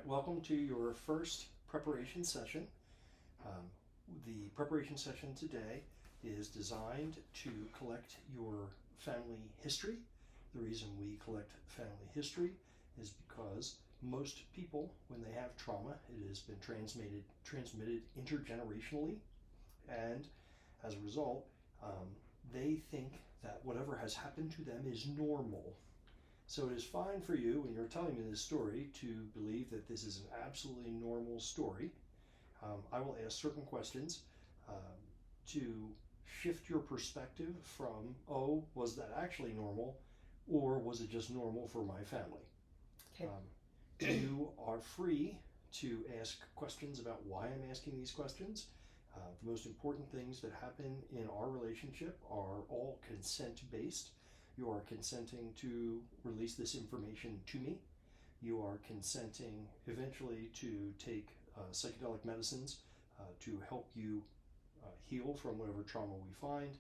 right, welcome to your first preparation session. Um, the preparation session today is designed to collect your family history. The reason we collect family history is because most people, when they have trauma, it has been transmitted intergenerationally, and as a result, they think that whatever has happened to them is normal. So it is fine for you, when you're telling me this story, to believe that this is an absolutely normal story. I will ask certain questions to shift your perspective from, oh, was that actually normal, or was it just normal for my family? Okay. You are free to ask questions about why I'm asking these questions. The most important things that happen in our relationship are all consent based. You are consenting to release this information to me. You are consenting eventually to take psychedelic medicines to help you heal from whatever trauma we find.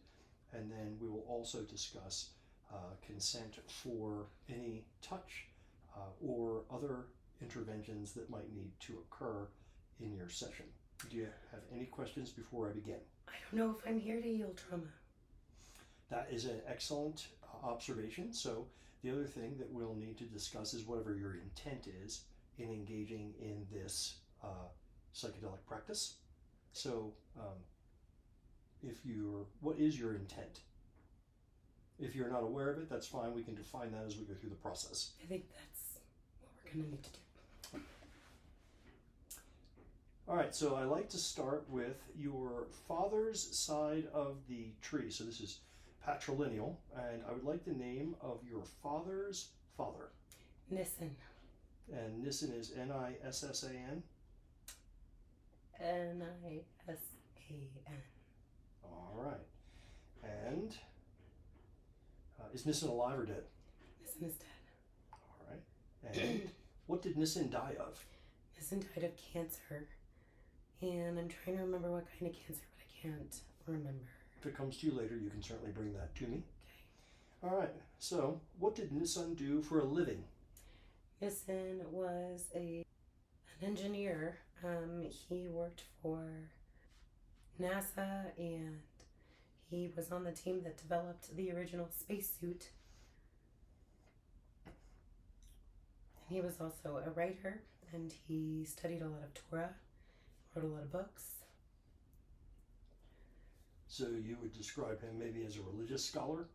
And then we will also discuss consent for any touch or other interventions that might need to occur in your session. Do you have any questions before I begin? I don't know if I'm here to heal trauma. That is an excellent observation. So the other thing that we'll need to discuss is whatever your intent is in engaging in this psychedelic practice. So what is your intent? If you're not aware of it, that's fine. We can define that as we go through the process. I think that's what we're going to need to do. All right, so I like to start with your father's side of the tree. So this is patrilineal, and I would like the name of your father's father. Nissen. And Nissen is Nissan? Nisan. All right. And is Nissen alive or dead? Nissen is dead. All right. And what did Nissen die of? Nissen died of cancer. And I'm trying to remember what kind of cancer, but I can't remember. If it comes to you later, you can certainly bring that to me. Okay. All right. So, what did Nissen do for a living? Nissen was an engineer. He worked for NASA, and he was on the team that developed the original spacesuit. And he was also a writer, and he studied a lot of Torah. Wrote a lot of books. So you would describe him maybe as a religious scholar?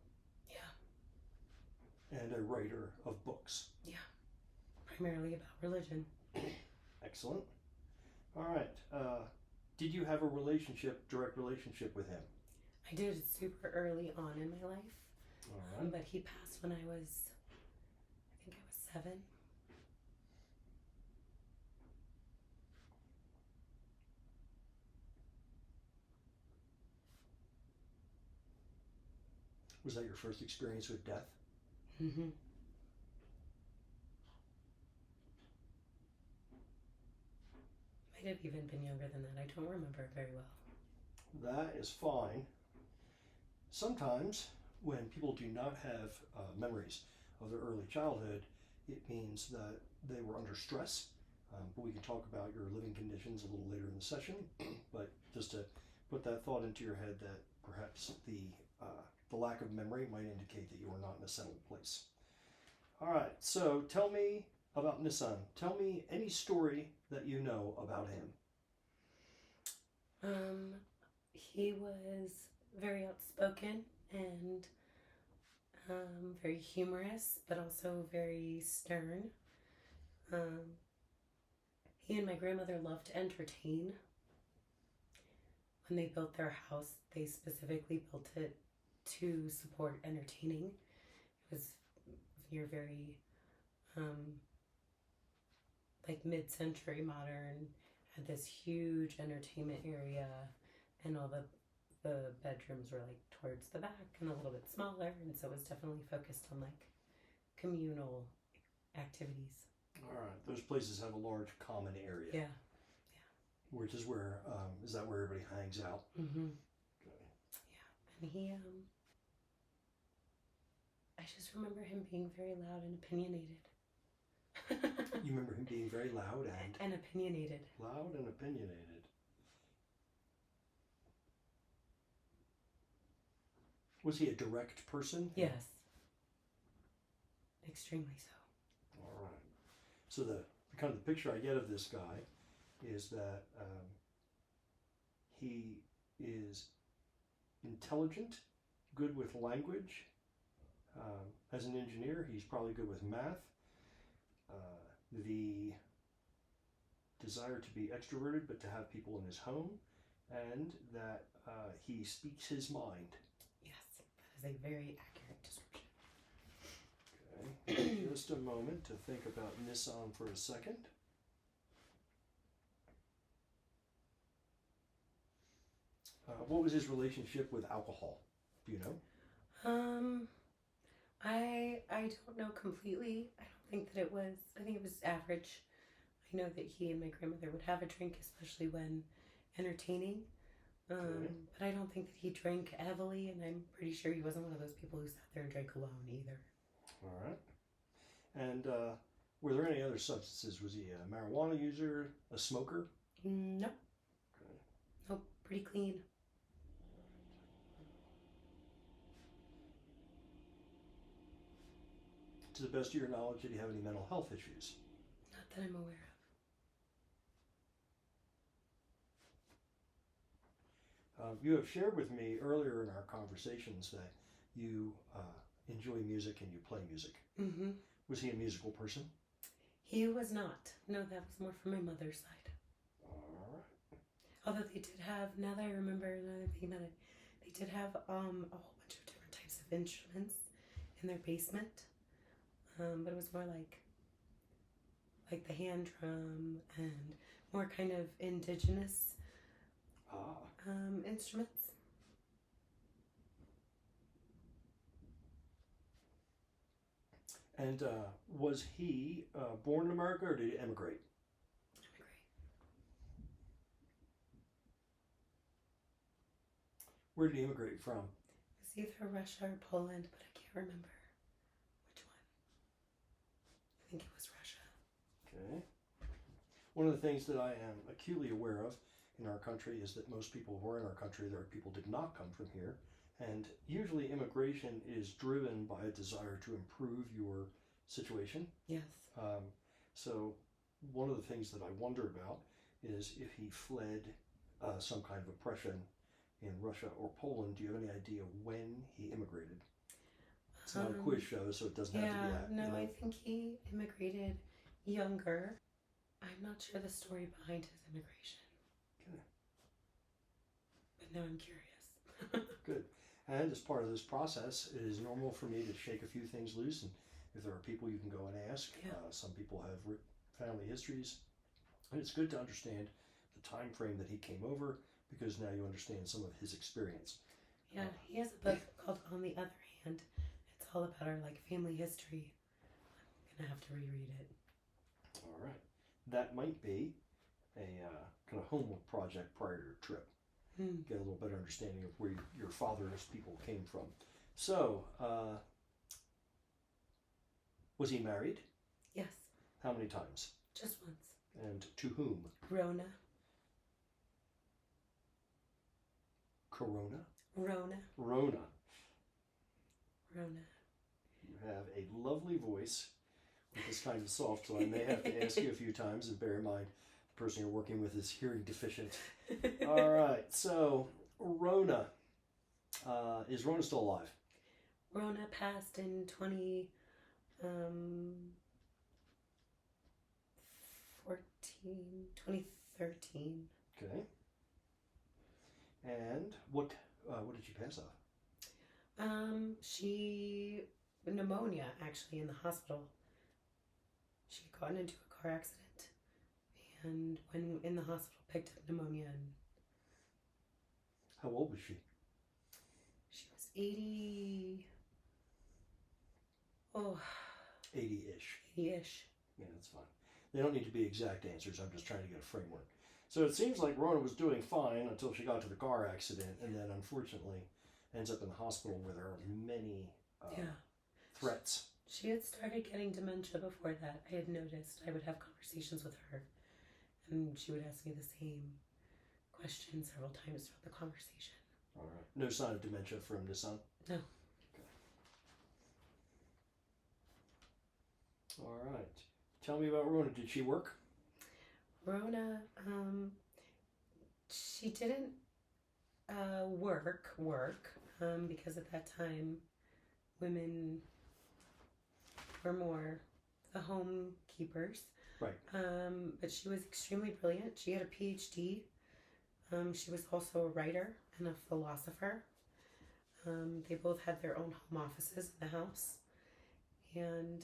Yeah. And a writer of books? Yeah. Primarily about religion. Excellent. All right. Did you have a direct relationship with him? I did super early on in my life. All right. But he passed when I think I was 7. Was that your first experience with death? Mm-hmm. Might have even been younger than that. I don't remember very well. That is fine. Sometimes when people do not have memories of their early childhood, it means that they were under stress. But we can talk about your living conditions a little later in the session. But just to put that thought into your head that perhaps the lack of memory might indicate that you are not in a settled place. All right, so tell me about Nissen. Tell me any story that you know about him. He was very outspoken and very humorous, but also very stern. He and my grandmother loved to entertain. When they built their house, they specifically built it to support entertaining. It was your very like mid-century modern, had this huge entertainment area, and all the bedrooms were like towards the back and a little bit smaller, and so it was definitely focused on like communal activities. All right, those places have a large common area. Yeah. Which is where, is that where everybody hangs out? Mm-hmm. Okay. Yeah, and he, I just remember him being very loud and opinionated. You remember him being very loud and opinionated. Loud and opinionated. Was he a direct person? Yes. Extremely so. All right. So the kind of the picture I get of this guy is that he is intelligent, good with language. As an engineer, he's probably good with math. The desire to be extroverted but to have people in his home, and that he speaks his mind. Yes, that is a very accurate description. Okay, just a moment to think about Nissan for a second. What was his relationship with alcohol? Do you know? I don't know completely. I don't think that it was. I think it was average. I know that he and my grandmother would have a drink, especially when entertaining. Okay. But I don't think that he drank heavily, and I'm pretty sure he wasn't one of those people who sat there and drank alone either. All right. And were there any other substances? Was he a marijuana user, a smoker? Nope. Okay. Nope. Pretty clean. To the best of your knowledge, did he have any mental health issues? Not that I'm aware of. You have shared with me earlier in our conversations that you enjoy music and you play music. Mm-hmm. Was he a musical person? He was not. No, that was more from my mother's side. All right. Although they did have, now that I remember, another thing about it, they did have a whole bunch of different types of instruments in their basement. But it was more like the hand drum and more kind of indigenous instruments. And was he born in America or did he emigrate? Where did he immigrate from? It was either Russia or Poland, but I can't remember which one. I think it was Russia. Okay. One of the things that I am acutely aware of in our country is that most people who are in our country, there are people who did not come from here. And usually immigration is driven by a desire to improve your situation. Yes. So one of the things that I wonder about is if he fled some kind of oppression in Russia or Poland. Do you have any idea when he immigrated? It's not a quiz show, so it doesn't have to be that. No, I think he immigrated younger. I'm not sure the story behind his immigration. Okay. But now I'm curious. Good. And as part of this process, it is normal for me to shake a few things loose, and if there are people you can go and ask. Yeah. Some people have family histories, and it's good to understand the time frame that he came over, because now you understand some of his experience. Yeah, he has a book called On the Other Hand. It's all about our family history. I'm gonna have to reread it. All right, that might be a kind of homework project prior to your trip. Get a little better understanding of where your father's people came from. So, was he married? Yes. How many times? Just once. And to whom? Rona. Corona? Rona. Rona. Rona. You have a lovely voice with this kind of soft, so I may have to ask you a few times, and bear in mind the person you're working with is hearing deficient. All right, so Rona. Is Rona still alive? Rona passed in 2013. Okay. And what did she pass of? She pneumonia, actually, in the hospital. She had gotten into a car accident, and when in the hospital picked up pneumonia. And how old was she? She was 80. Oh. 80-ish. 80-ish. Yeah, that's fine. They don't need to be exact answers. I'm just trying to get a framework. So it seems like Rona was doing fine until she got to the car accident, and then unfortunately ends up in the hospital where there are many threats. She had started getting dementia before that. I had noticed. I would have conversations with her, and she would ask me the same question several times throughout the conversation. All right. No sign of dementia from the son? No. Okay. All right. Tell me about Rona. Did she work? Rona, she didn't work, because at that time women were more the home keepers. Right. But she was extremely brilliant. She had a PhD. She was also a writer and a philosopher. They both had their own home offices in the house. And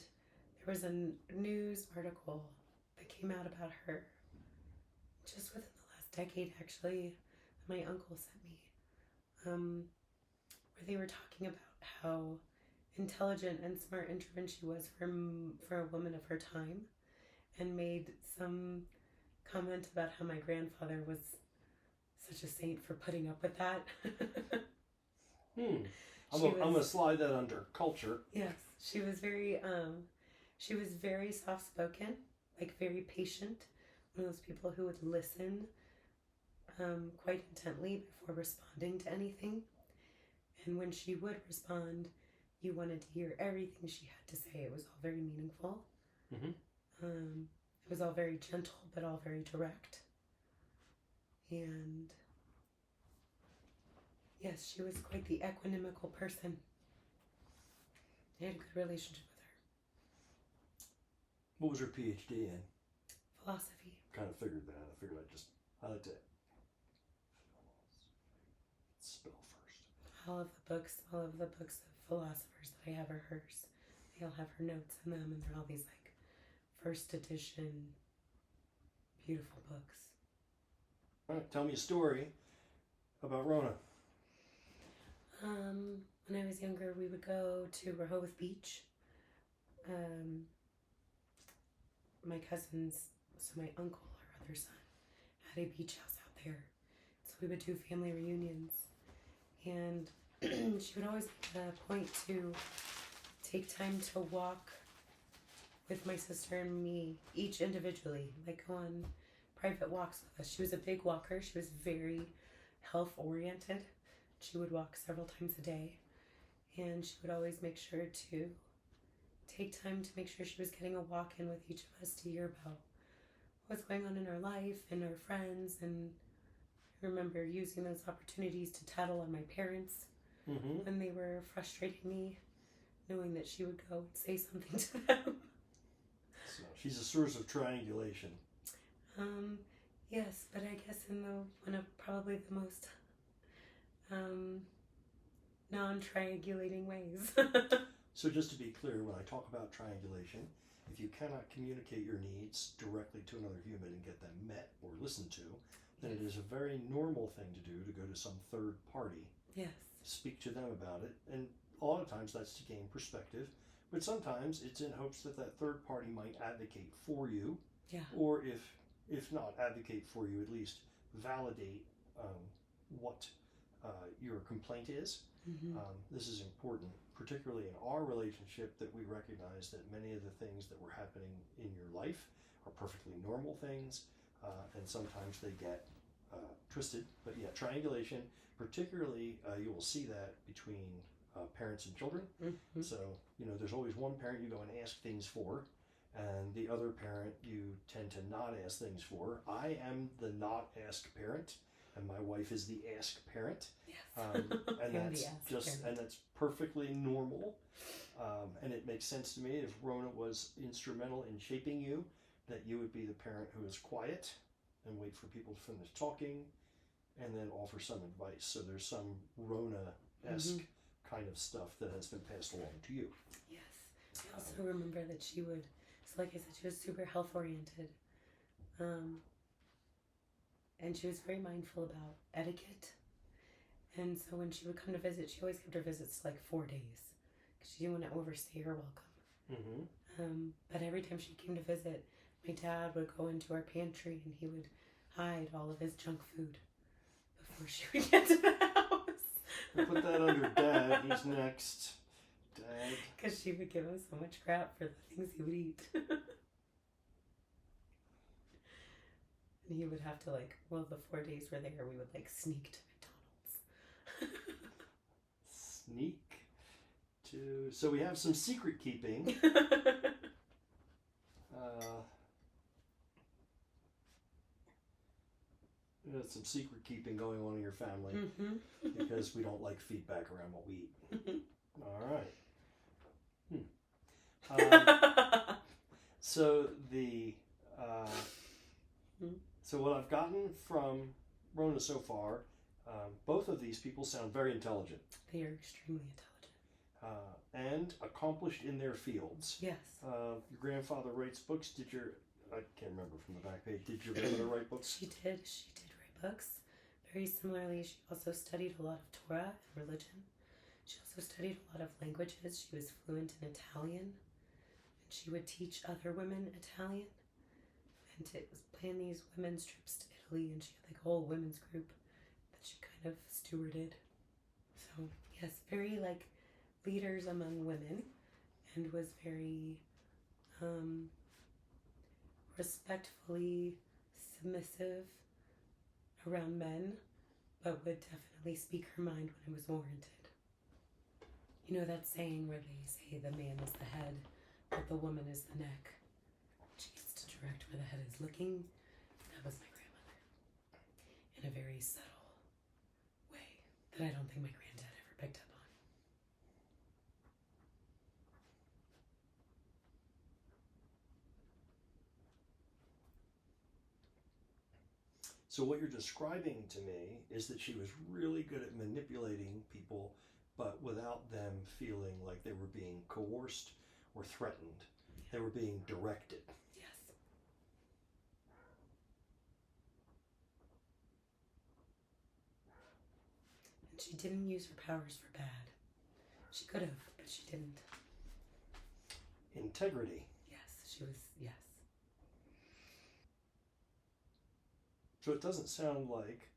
there was a news article that came out about her just within the last decade, actually, that my uncle sent me, where they were talking about how intelligent and smart and driven she was for a woman of her time, and made some comment about how my grandfather was such a saint for putting up with that. I'm gonna slide that under culture. Yes, she was very soft spoken, like very patient. One of those people who would listen quite intently before responding to anything. And when she would respond, you wanted to hear everything she had to say. It was all very meaningful. Mm-hmm. It was all very gentle, but all very direct. And yes, she was quite the equanimical person. I had a good relationship with her. What was her PhD in? Philosophy. Kind of figured that. I like to spell first. All of the books of philosophers that I have are hers. They all have her notes in them, and they're all these like first edition beautiful books. All right, tell me a story about Rona. When I was younger, we would go to Rehoboth Beach. My cousins, so my uncle, our other son, had a beach house out there. So we would do family reunions. And she would always make a point to take time to walk with my sister and me, each individually, like go on private walks with us. She was a big walker. She was very health oriented. She would walk several times a day, and she would always make sure to take time to make sure she was getting a walk in with each of us to hear about what's going on in our life and our friends. And I remember using those opportunities to tattle on my parents when they were frustrating me, knowing that she would go and say something to them. So she's a source of triangulation. Yes, but I guess in one of probably the most non-triangulating ways. So just to be clear, when I talk about triangulation, if you cannot communicate your needs directly to another human and get them met or listened to, then it is a very normal thing to do to go to some third party. Yes. Speak to them about it, and a lot of times that's to gain perspective, but sometimes it's in hopes that that third party might advocate for you, or if not advocate for you, at least validate what your complaint is. This is important, particularly in our relationship, that we recognize that many of the things that were happening in your life are perfectly normal things, and sometimes they get twisted. But yeah, triangulation, particularly you will see that between parents and children. So, there's always one parent you go and ask things for, and the other parent you tend to not ask things for. I am the not ask parent, and my wife is the ask parent. Yes. And that's perfectly normal. And it makes sense to me, if Rona was instrumental in shaping you, that you would be the parent who is quiet and wait for people to finish talking and then offer some advice. So there's some Rona-esque kind of stuff that has been passed along to you. Yes. I also remember that she would, so like I said, she was super health oriented. And she was very mindful about etiquette. And so when she would come to visit, she always kept her visits to like 4 days, because she didn't want to overstay her welcome. But every time she came to visit, my dad would go into our pantry and he would hide all of his junk food before she would get to the house. We'll put that under Dad. He's next. Dad. Because she would give him so much crap for the things he would eat. And he would have to, like, well, the 4 days we're there, we would, like, sneak to McDonald's. Sneak to... So we have some secret keeping. There's some secret keeping going on in your family because we don't like feedback around what we eat. All right. So the so what I've gotten from Rona so far, both of these people sound very intelligent. They are extremely intelligent. And accomplished in their fields. Yes. Your grandfather writes books. I can't remember from the back page. Did your grandmother write books? She did write books. Very similarly, she also studied a lot of Torah and religion. She also studied a lot of languages. She was fluent in Italian. And she would teach other women Italian. And to plan these women's trips to Italy. And she had like a whole women's group that she kind of stewarded. So, yes, very like leaders among women. And was very respectfully submissive around men, but would definitely speak her mind when it was warranted. You know that saying where they say the man is the head, but the woman is the neck. She gets to direct where the head is looking. That was my grandmother. In a very subtle way that I don't think my granddad ever picked up on. So what you're describing to me is that she was really good at manipulating people, but without them feeling like they were being coerced or threatened. Yeah. They were being directed. Yes. And she didn't use her powers for bad. She could have, but she didn't. Integrity. Yes, she was, yes. So it doesn't sound like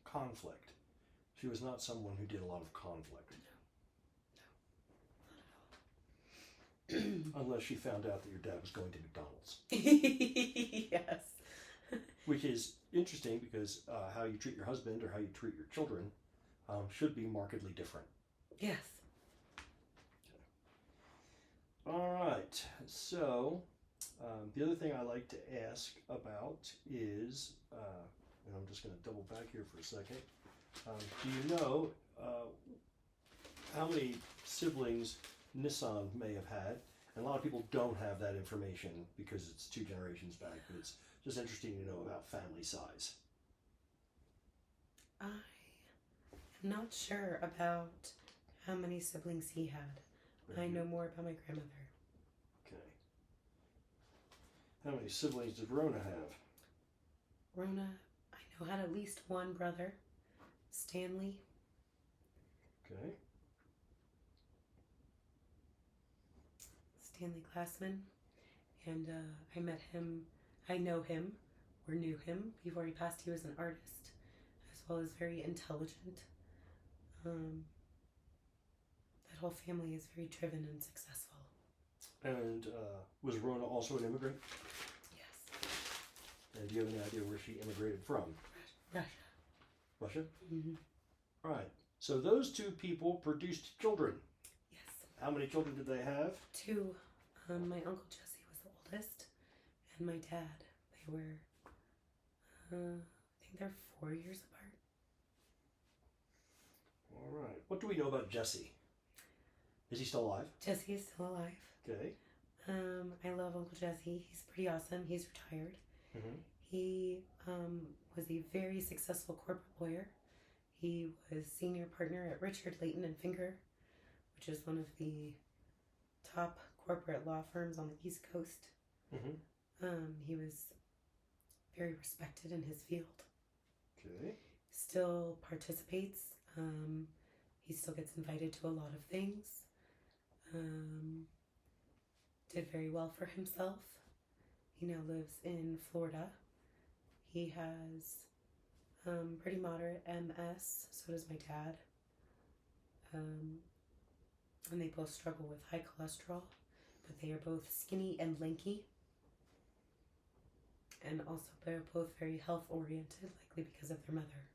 conflict. She was not someone who did a lot of conflict. No, not at all. Unless she found out that your dad was going to McDonald's. Yes. Which is interesting because how you treat your husband or how you treat your children should be markedly different. Yes. All right. So the other thing I like to ask about is, and I'm just going to double back here for a second. Do you know how many siblings Nissan may have had? And a lot of people don't have that information because it's 2 generations back, but it's just interesting to know about family size. I am not sure about how many siblings he had. I know more about my grandmother. Okay. How many siblings did Rona have? Rona, I know, had at least one brother, Stanley. Okay. Stanley Glassman. And I met him, I know him, or knew him before he passed. He was an artist, as well as very intelligent. That whole family is very driven and successful. And was Rona also an immigrant? Yes. And do you have any idea where she immigrated from? Russia. Russia? Mm-hmm. All right. So those 2 people produced children. Yes. How many children did they have? 2. My Uncle Jesse was the oldest, and my dad. They were, I think they're 4 years apart. All right. What do we know about Jesse? Is he still alive? Jesse is still alive. Okay. I love Uncle Jesse. He's pretty awesome. He's retired. Mm-hmm. He was a very successful corporate lawyer. He was senior partner at Richard Layton and Finger, which is one of the top corporate law firms on the East Coast. Mm-hmm. He was very respected in his field. Okay. Still participates. He still gets invited to a lot of things. Did very well for himself. He now lives in Florida. He has pretty moderate MS. So does my dad. and they both struggle with high cholesterol, but they are both skinny and lanky. And also, they're both very health oriented, likely because of their mother.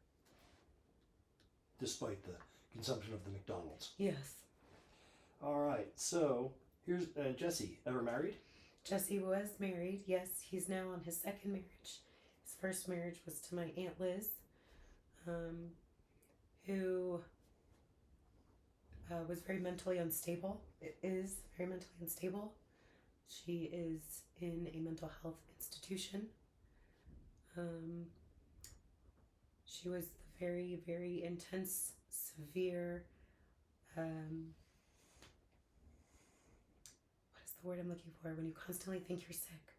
Despite the consumption of the McDonald's. Yes. All right, so here's Jesse. Ever married? Jesse was married. Yes, he's now on his second marriage. His first marriage was to my Aunt Liz, who was very mentally unstable. Is very mentally unstable. She is in a mental health institution. She was the very, very intense, severe, what is the word I'm looking for? When you constantly think you're sick.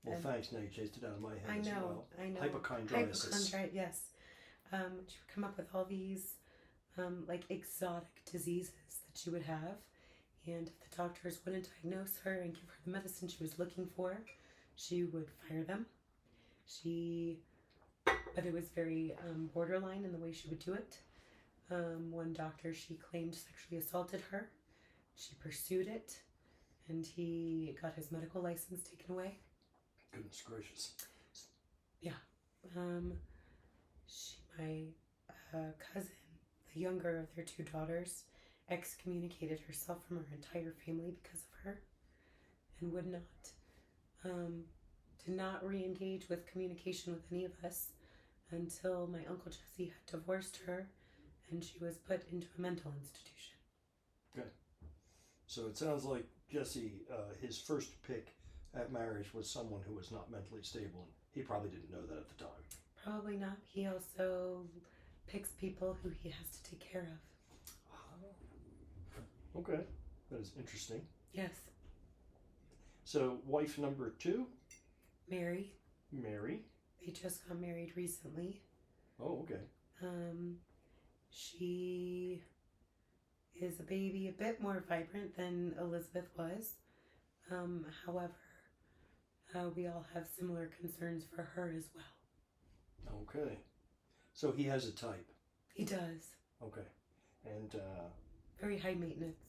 Well, thanks. Now you chased it out of my head I as know, well. I know. Hypochondriasis. Yes. She would come up with all these like exotic diseases that she would have, and if the doctors wouldn't diagnose her and give her the medicine she was looking for, she would fire them. But it was very borderline in the way she would do it. One doctor, she claimed, sexually assaulted her. She pursued it, and he got his medical license taken away. Goodness gracious. Yeah. My cousin, the younger of their two daughters, excommunicated herself from her entire family because of her, and did not re-engage with communication with any of us until my Uncle Jesse had divorced her and she was put into a mental institution. Good. So it sounds like Jesse, his first pick at marriage was someone who was not mentally stable, and he probably didn't know that at the time. Probably not. He also picks people who he has to take care of. Okay. That is interesting. Yes. So, wife number 2? Mary. They just got married recently. Oh, okay. She is a baby, a bit more vibrant than Elizabeth was. However, we all have similar concerns for her as well. Okay. So he has a type. He does. Okay. And very high maintenance.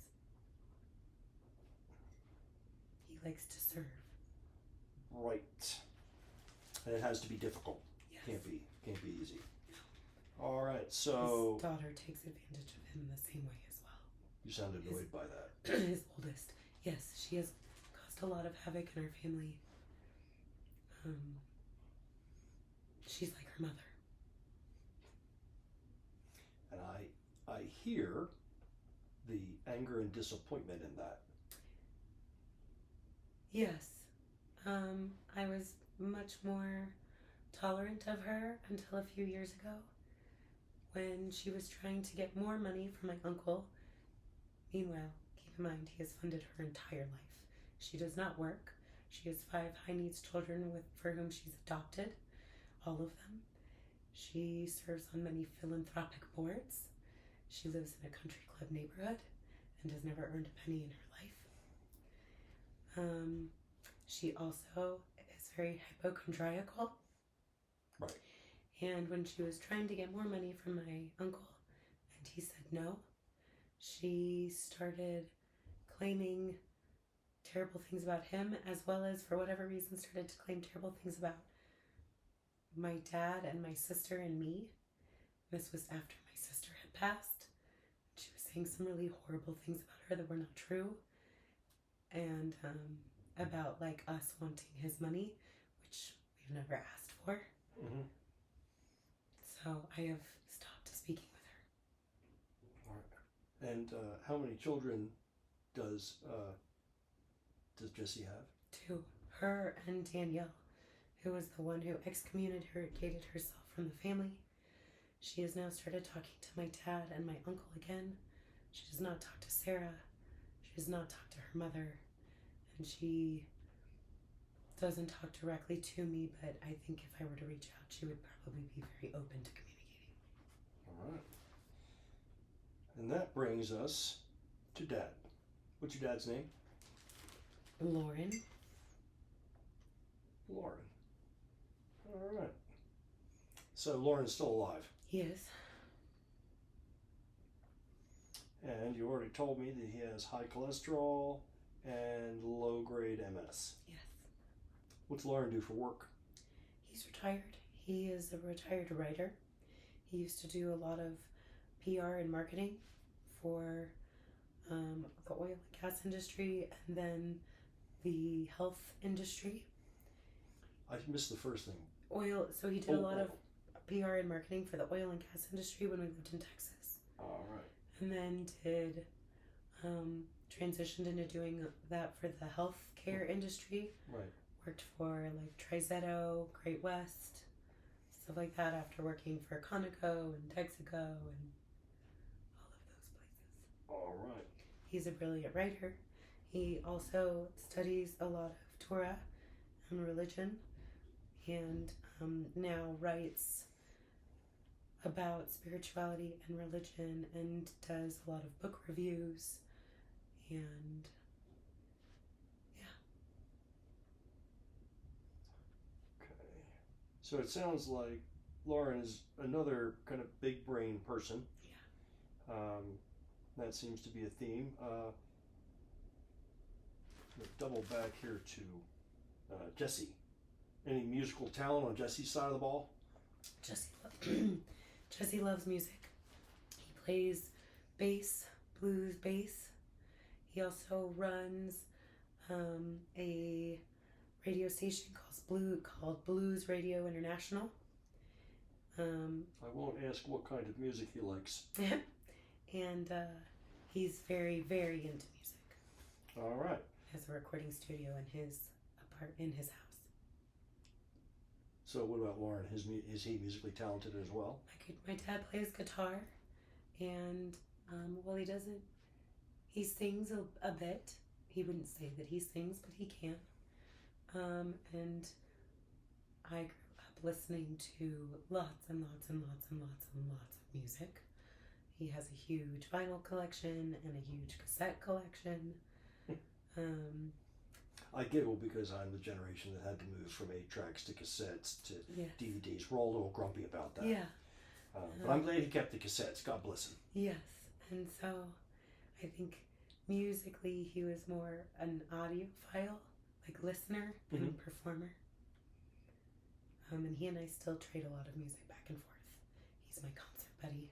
He likes to serve. Right. And it has to be difficult. Yes. Can't be easy. All right. So his daughter takes advantage of him in the same way as well. You sound annoyed by that. His oldest. Yes, she has caused a lot of havoc in our family. She's like her mother. And I hear the anger and disappointment in that. Yes. I was much more tolerant of her until a few years ago when she was trying to get more money from my uncle. Meanwhile, keep in mind, he has funded her entire life. She does not work. She has 5 high-needs children for whom she's adopted, all of them. She serves on many philanthropic boards. She lives in a country club neighborhood and has never earned a penny in her life. She also is very hypochondriacal. Right. And when she was trying to get more money from my uncle and he said no, she started claiming terrible things about him, as well as, for whatever reason, started to claim terrible things about my dad and my sister and me. This was after my sister had passed. She was saying some really horrible things about her that were not true, and about like us wanting his money, which we've never asked for. Mm-hmm. So I have stopped speaking with her. All right. And how many children does Jessie have? 2. Her and Danielle, who was the one who excommunicated herself from the family. She has now started talking to my dad and my uncle again. She does not talk to Sarah. She does not talk to her mother. And she doesn't talk directly to me, but I think if I were to reach out, she would probably be very open to communicating. All right. And that brings us to Dad. What's your dad's name? Lauren. All right. So Lauren's still alive. He is. And you already told me that he has high cholesterol and low-grade MS. Yes. What's Lauren do for work? He's retired. He is a retired writer. He used to do a lot of PR and marketing for the oil and gas industry and then the health industry. I missed the first thing. So he did a lot of PR and marketing for the oil and gas industry when we lived in Texas. All right. And then did transitioned into doing that for the healthcare industry. Right. Worked for like Trizetto, Great West, stuff like that after working for Conoco and Texaco and all of those places. All right. He's a brilliant writer. He also studies a lot of Torah and religion and now writes about spirituality and religion and does a lot of book reviews and Okay. So it sounds like Lauren is another kind of big brain person. yeah. That seems to be a theme. Double back here to Jesse. Any musical talent on Jesse's side of the ball? Jesse loves music. He plays bass, blues bass. He also runs a radio station called Blues Radio International. I won't ask what kind of music he likes. And he's very, very into music. All right. He has a recording studio in his house. So what about Lauren? Is he musically talented as well? My dad plays guitar, and he sings a bit. He wouldn't say that he sings, but he can. And I grew up listening to lots and lots and lots and lots and lots of music. He has a huge vinyl collection and a huge cassette collection. I giggle because I'm the generation that had to move from 8 tracks to cassettes to Yes. DVDs. We're all a little grumpy about that. Yeah. But I'm glad he kept the cassettes. God bless him. Yes. And so I think musically he was more an audiophile, like listener than performer. And he and I still trade a lot of music back and forth. He's my concert buddy.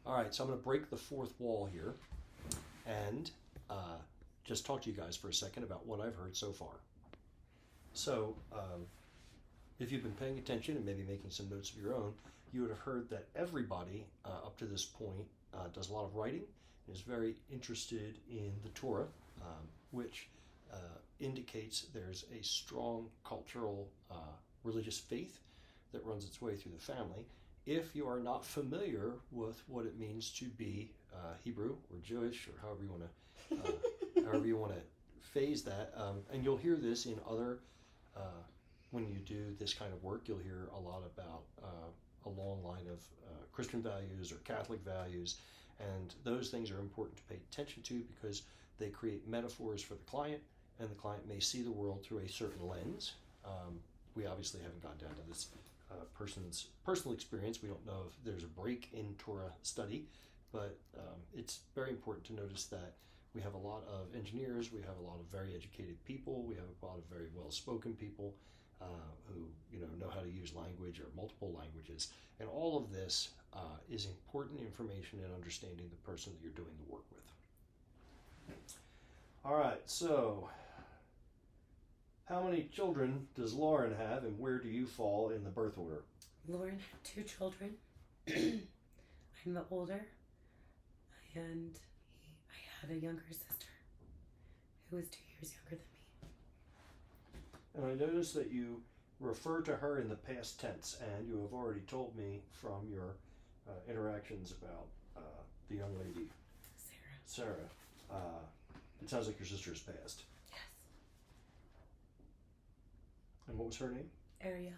All right, so I'm going to break the fourth wall here and just talk to you guys for a second about what I've heard so far. So, if you've been paying attention and maybe making some notes of your own, you would have heard that everybody up to this point does a lot of writing and is very interested in the Torah, which indicates there's a strong cultural religious faith that runs its way through the family. If you are not familiar with what it means to be Hebrew or Jewish or however you want to phase that, and you'll hear this in other when you do this kind of work, you'll hear a lot about a long line of Christian values or Catholic values, and those things are important to pay attention to because they create metaphors for the client, and the client may see the world through a certain lens. We obviously haven't gotten down to this person's personal experience. We don't know if there's a break in Torah study, but it's very important to notice that we have a lot of engineers, we have a lot of very educated people, we have a lot of very well-spoken people who know how to use language or multiple languages, and all of this is important information in understanding the person that you're doing the work with. All right, so how many children does Lauren have, and where do you fall in the birth order? Lauren had 2 children. I'm the older, and I had a younger sister who was 2 years younger than me. And I noticed that you refer to her in the past tense, and you have already told me from your interactions about the young lady, Sarah. It sounds like your sister has passed. Yes. And what was her name? Ariel.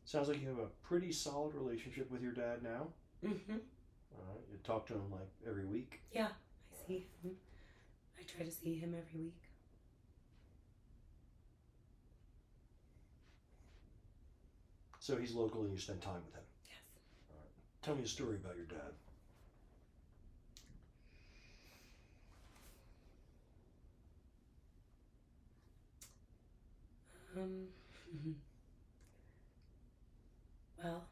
Sounds like you have a pretty solid relationship with your dad now. Mm-hmm. You talk to him like every week. Yeah, I see him. I try to see him every week. So he's local and you spend time with him. Yes. All right. Tell me a story about your dad. Um, well,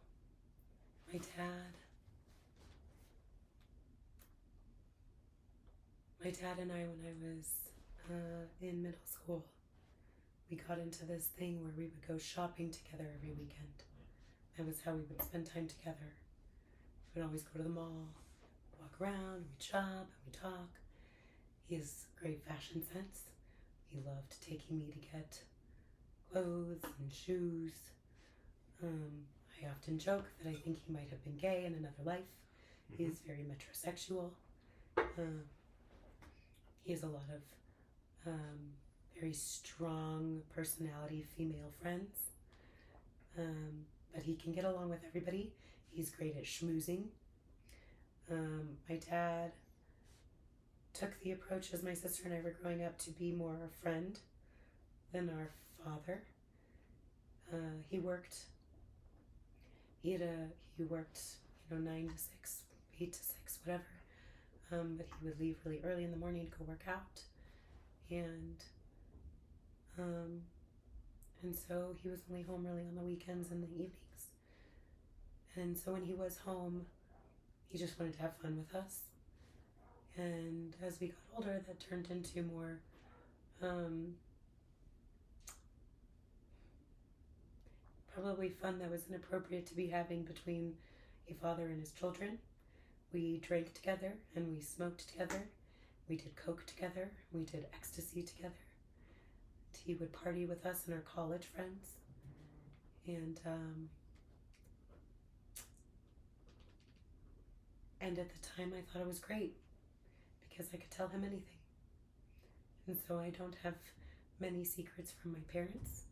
my dad and I, when I was in middle school, we got into this thing where we would go shopping together every weekend. That was how we would spend time together. We would always go to the mall, walk around, we'd shop, and we'd talk. He has great fashion sense. He loved taking me to get clothes and shoes. I often joke that I think he might have been gay in another life. He is very metrosexual. He has a lot of very strong personality female friends. But he can get along with everybody. He's great at schmoozing. My dad took the approach as my sister and I were growing up to be more a friend than our father. He worked, 9 to 6, 8 to 6, whatever. But he would leave really early in the morning to go work out. And so he was only home really on the weekends and the evenings. And so when he was home, he just wanted to have fun with us. And as we got older, that turned into more probably fun that was inappropriate to be having between a father and his children. We drank together and we smoked together. We did coke together. We did ecstasy together. He would party with us and our college friends. And at the time I thought it was great because I could tell him anything. And so I don't have many secrets from my parents.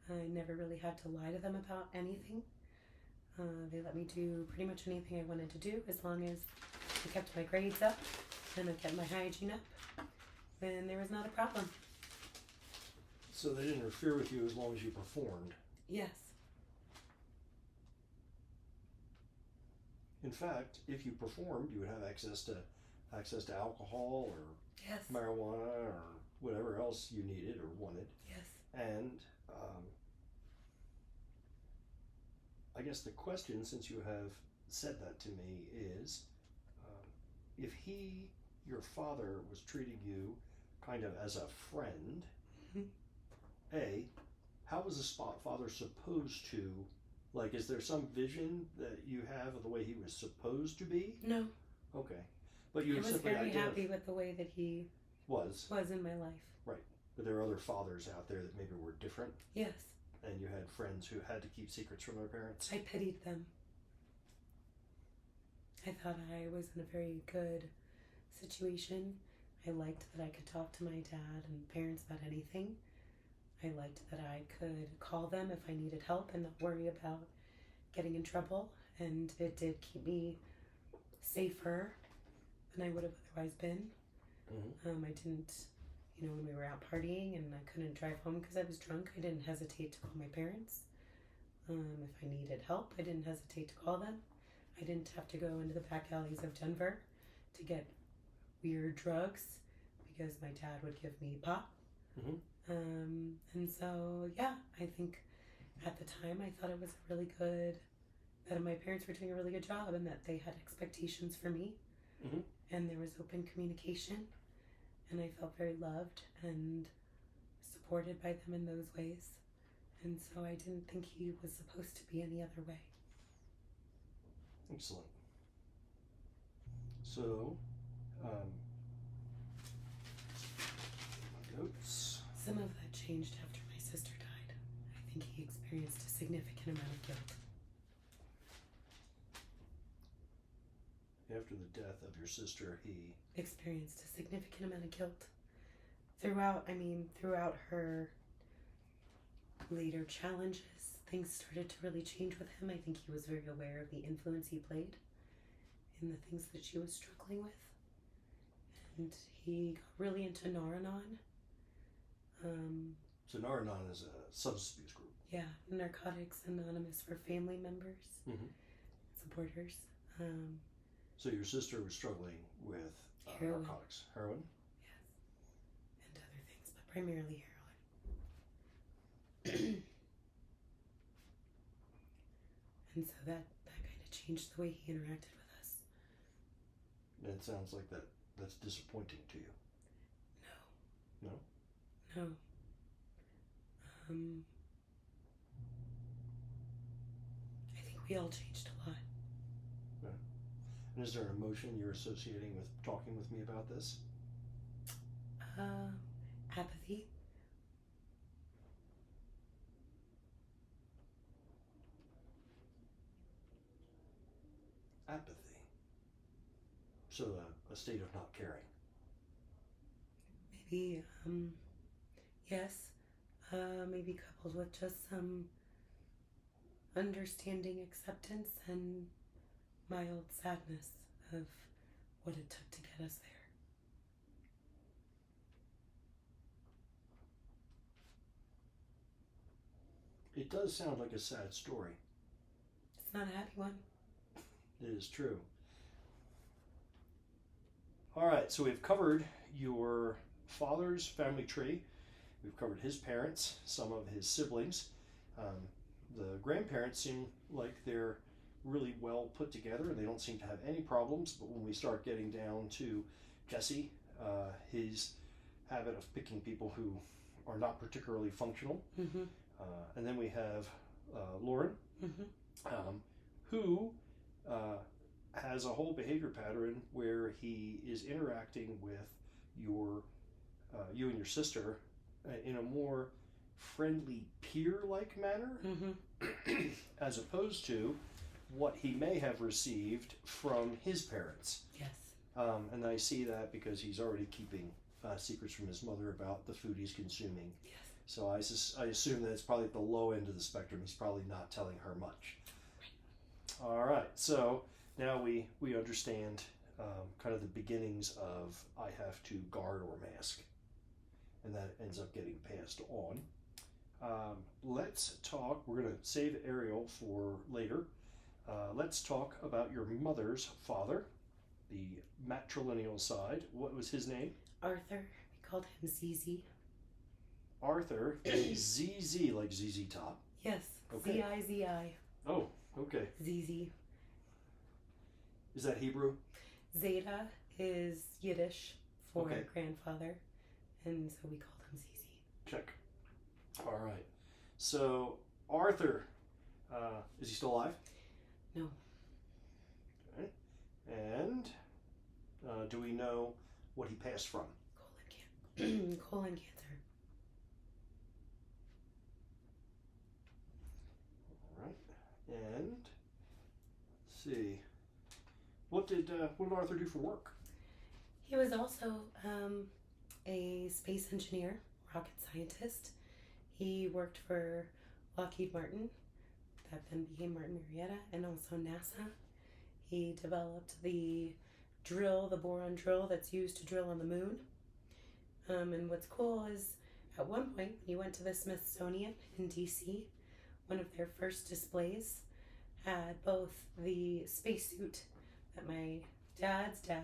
I never really had to lie to them about anything. They let me do pretty much anything I wanted to do as long as I kept my grades up and I kept my hygiene up. Then there was not a problem. So they didn't interfere with you as long as you performed. Yes. In fact, if you performed, you would have access to alcohol or Yes. marijuana or whatever else you needed or wanted. Yes. And I guess the question, since you have said that to me, is if your father, was treating you kind of as a friend, A, how was a father supposed to, like, is there some vision that you have of the way he was supposed to be? No. Okay. But you I was simply very happy with the way that he was in my life. Right. But there are other fathers out there that maybe were different. Yes. And you had friends who had to keep secrets from their parents. I pitied them. I thought I was in a very good situation. I liked that I could talk to my dad and parents about anything. I liked that I could call them if I needed help and not worry about getting in trouble. And it did keep me safer than I would have otherwise been. Mm-hmm. I didn't, when we were out partying and I couldn't drive home because I was drunk, I didn't hesitate to call my parents. If I needed help, I didn't hesitate to call them. I didn't have to go into the back alleys of Denver to get weird drugs because my dad would give me pop. Mm-hmm. And so, yeah, I think at the time I thought it was that my parents were doing a really good job and that they had expectations for me. Mm-hmm. And there was open communication and I felt very loved and supported by them in those ways. And so I didn't think he was supposed to be any other way. Excellent. So, notes. Some of that changed after my sister died. I think he experienced a significant amount of guilt. After the death of your sister, he experienced a significant amount of guilt. Throughout her later challenges, things started to really change with him. I think he was very aware of the influence he played in the things that she was struggling with. And he got really into Nar-Anon. So Nar-Anon is a substance abuse group. Yeah, Narcotics Anonymous for family members, Mm-hmm. supporters. So your sister was struggling with Heroin. narcotics, heroin. Yes, and other things, but primarily heroin. And so that kind of changed the way he interacted with us. And it sounds like that's disappointing to you. No. No? No. I think we all changed a lot. Yeah. And is there an emotion you're associating with talking with me about this? Apathy. Apathy. So a state of not caring. Maybe, yes. Maybe coupled with just some understanding acceptance and mild sadness of what it took to get us there. It does sound like a sad story. It's not a happy one. It is true. All right, so we've covered your father's family tree. We've covered his parents, some of his siblings. The grandparents seem like they're really well put together and they don't seem to have any problems. But when we start getting down to Jesse, his habit of picking people who are not particularly functional. Mm-hmm. And then we have Lauren, Mm-hmm. Who has a whole behavior pattern where he is interacting with you and your sister in a more friendly peer-like manner, Mm-hmm. as opposed to what he may have received from his parents. Yes. And I see that because he's already keeping secrets from his mother about the food he's consuming. Yes. So I assume that it's probably at the low end of the spectrum. He's probably not telling her much. All right, so now we understand kind of the beginnings of I have to guard or mask, and that ends up getting passed on. Let's talk. We're going to save Ariel for later. Let's talk about your mother's father, the matrilineal side. What was his name? Arthur. We called him ZZ. Arthur. ZZ, like ZZ Top. Yes. Okay. Z-I-Z-I. Oh, okay. ZZ. Is that Hebrew? Zeta is Yiddish for Okay. grandfather, and so we called him ZZ. Check. All right. So Arthur, is he still alive? No. Okay. And do we know what he passed from? Colon cancer. All right. And let's see. What did Arthur do for work? He was also a space engineer, rocket scientist. He worked for Lockheed Martin, that then became Martin Marietta, and also NASA. He developed the boron drill that's used to drill on the moon. And what's cool is at one point, when you went to the Smithsonian in DC, one of their first displays had both the spacesuit that my dad's dad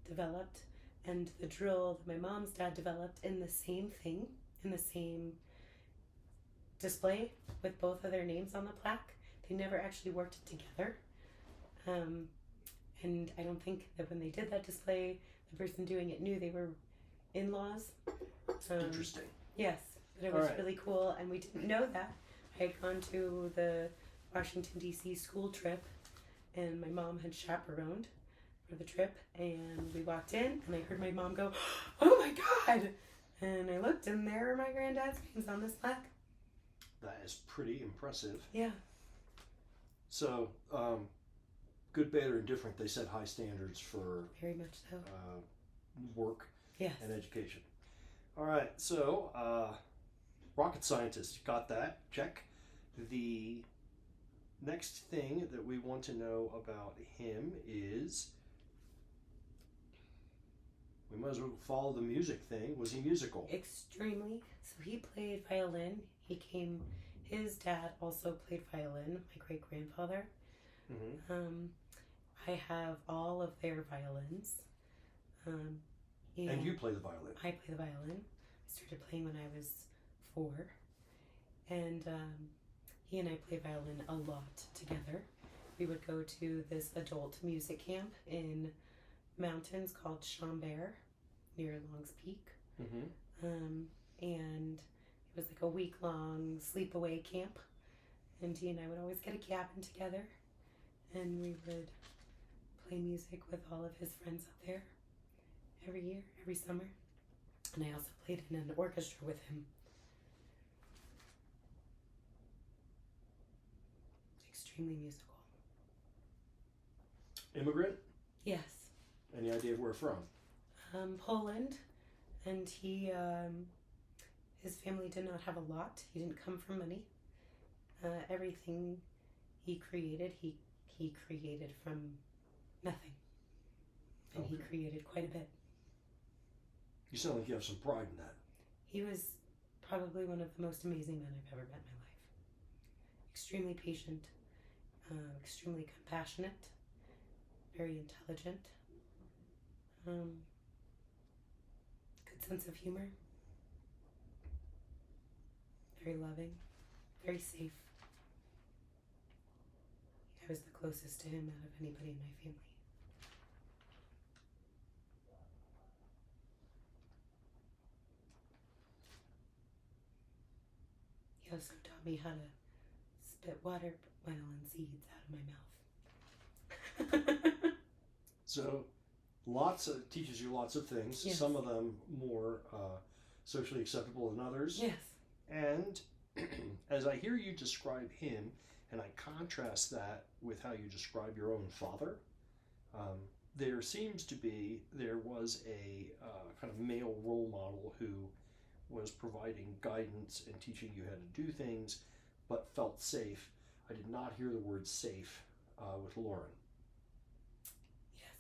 developed and the drill that my mom's dad developed in the same thing, in the same display with both of their names on the plaque. They never actually worked it together. And I don't think that when they did that display, the person doing it knew they were in-laws. Interesting. Yes, but it was Alright. really cool, and we didn't know that. I had gone to the Washington, D.C. school trip, and my mom had chaperoned for the trip, and we walked in, and I heard my mom go, "Oh my God!" And I looked, and there were my granddad's names on this plaque. That is pretty impressive. Yeah. So, good, bad, or indifferent, they set high standards for Very much so. work Yes. and education. All right, so rocket scientist, got that, check. The next thing that we want to know about him is, we might as well follow the music thing. Was he musical? Extremely. So he played violin. He came His dad also played violin, my great grandfather. Mm-hmm. I have all of their violins. And you play the violin. I play the violin. I started playing when I was 4. And he and I play violin a lot together. We would go to this adult music camp in mountains called Chambert near Long's Peak. Mm-hmm. And it was like a week-long sleepaway camp. And he and I would always get a cabin together. And we would play music with all of his friends up there every year, every summer. And I also played in an orchestra with him. Extremely musical. Immigrant? Yes. Any idea of where from? Poland. And his family did not have a lot. He didn't come from money. Everything he created, he created from nothing. And he created quite a bit. You sound like you have some pride in that. He was probably one of the most amazing men I've ever met in my life. Extremely patient, extremely compassionate, very intelligent, good sense of humor, very loving, very safe. I was the closest to him out of anybody in my family. He also taught me how to spit watermelon seeds out of my mouth. So, teaches you lots of things. Yes. Some of them more socially acceptable than others. Yes. And as I hear you describe him, and I contrast that with how you describe your own father, there was a kind of male role model who was providing guidance and teaching you how to do things, but felt safe. I did not hear the word safe with Lauren. Yes.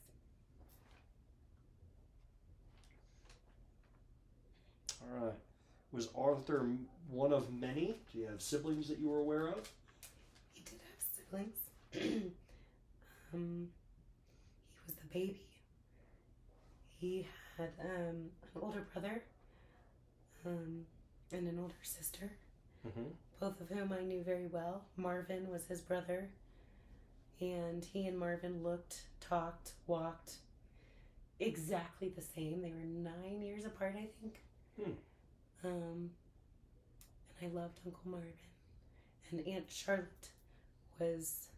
All right. Was Arthur one of many? Do you have siblings that you were aware of? He did have siblings. He was the baby. He had an older brother and an older sister, both of whom I knew very well. Marvin was his brother, and he and Marvin looked, talked, walked exactly the same. They were 9 years apart, I think. And I loved Uncle Marvin. And Aunt Charlotte was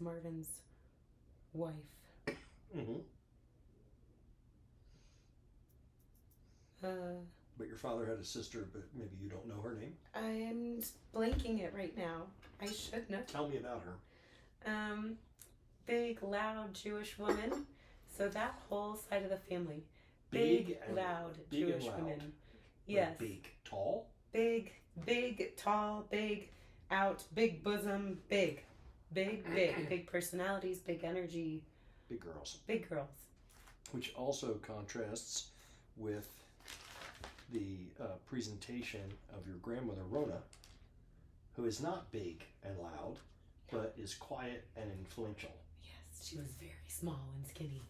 Marvin's wife. But your father had a sister, but maybe you don't know her name? I'm blanking it right now. I should know. Tell me about her. Big, loud Jewish woman. So that whole side of the family. Big loud big Jewish and loud. women. Yes. Like big, tall? Big, tall, big, out, big bosom, big. Big personalities, big energy. Big girls. Big girls. Which also contrasts with the presentation of your grandmother, Rona, who is not big and loud, but is quiet and influential. Yes, she was very small and skinny.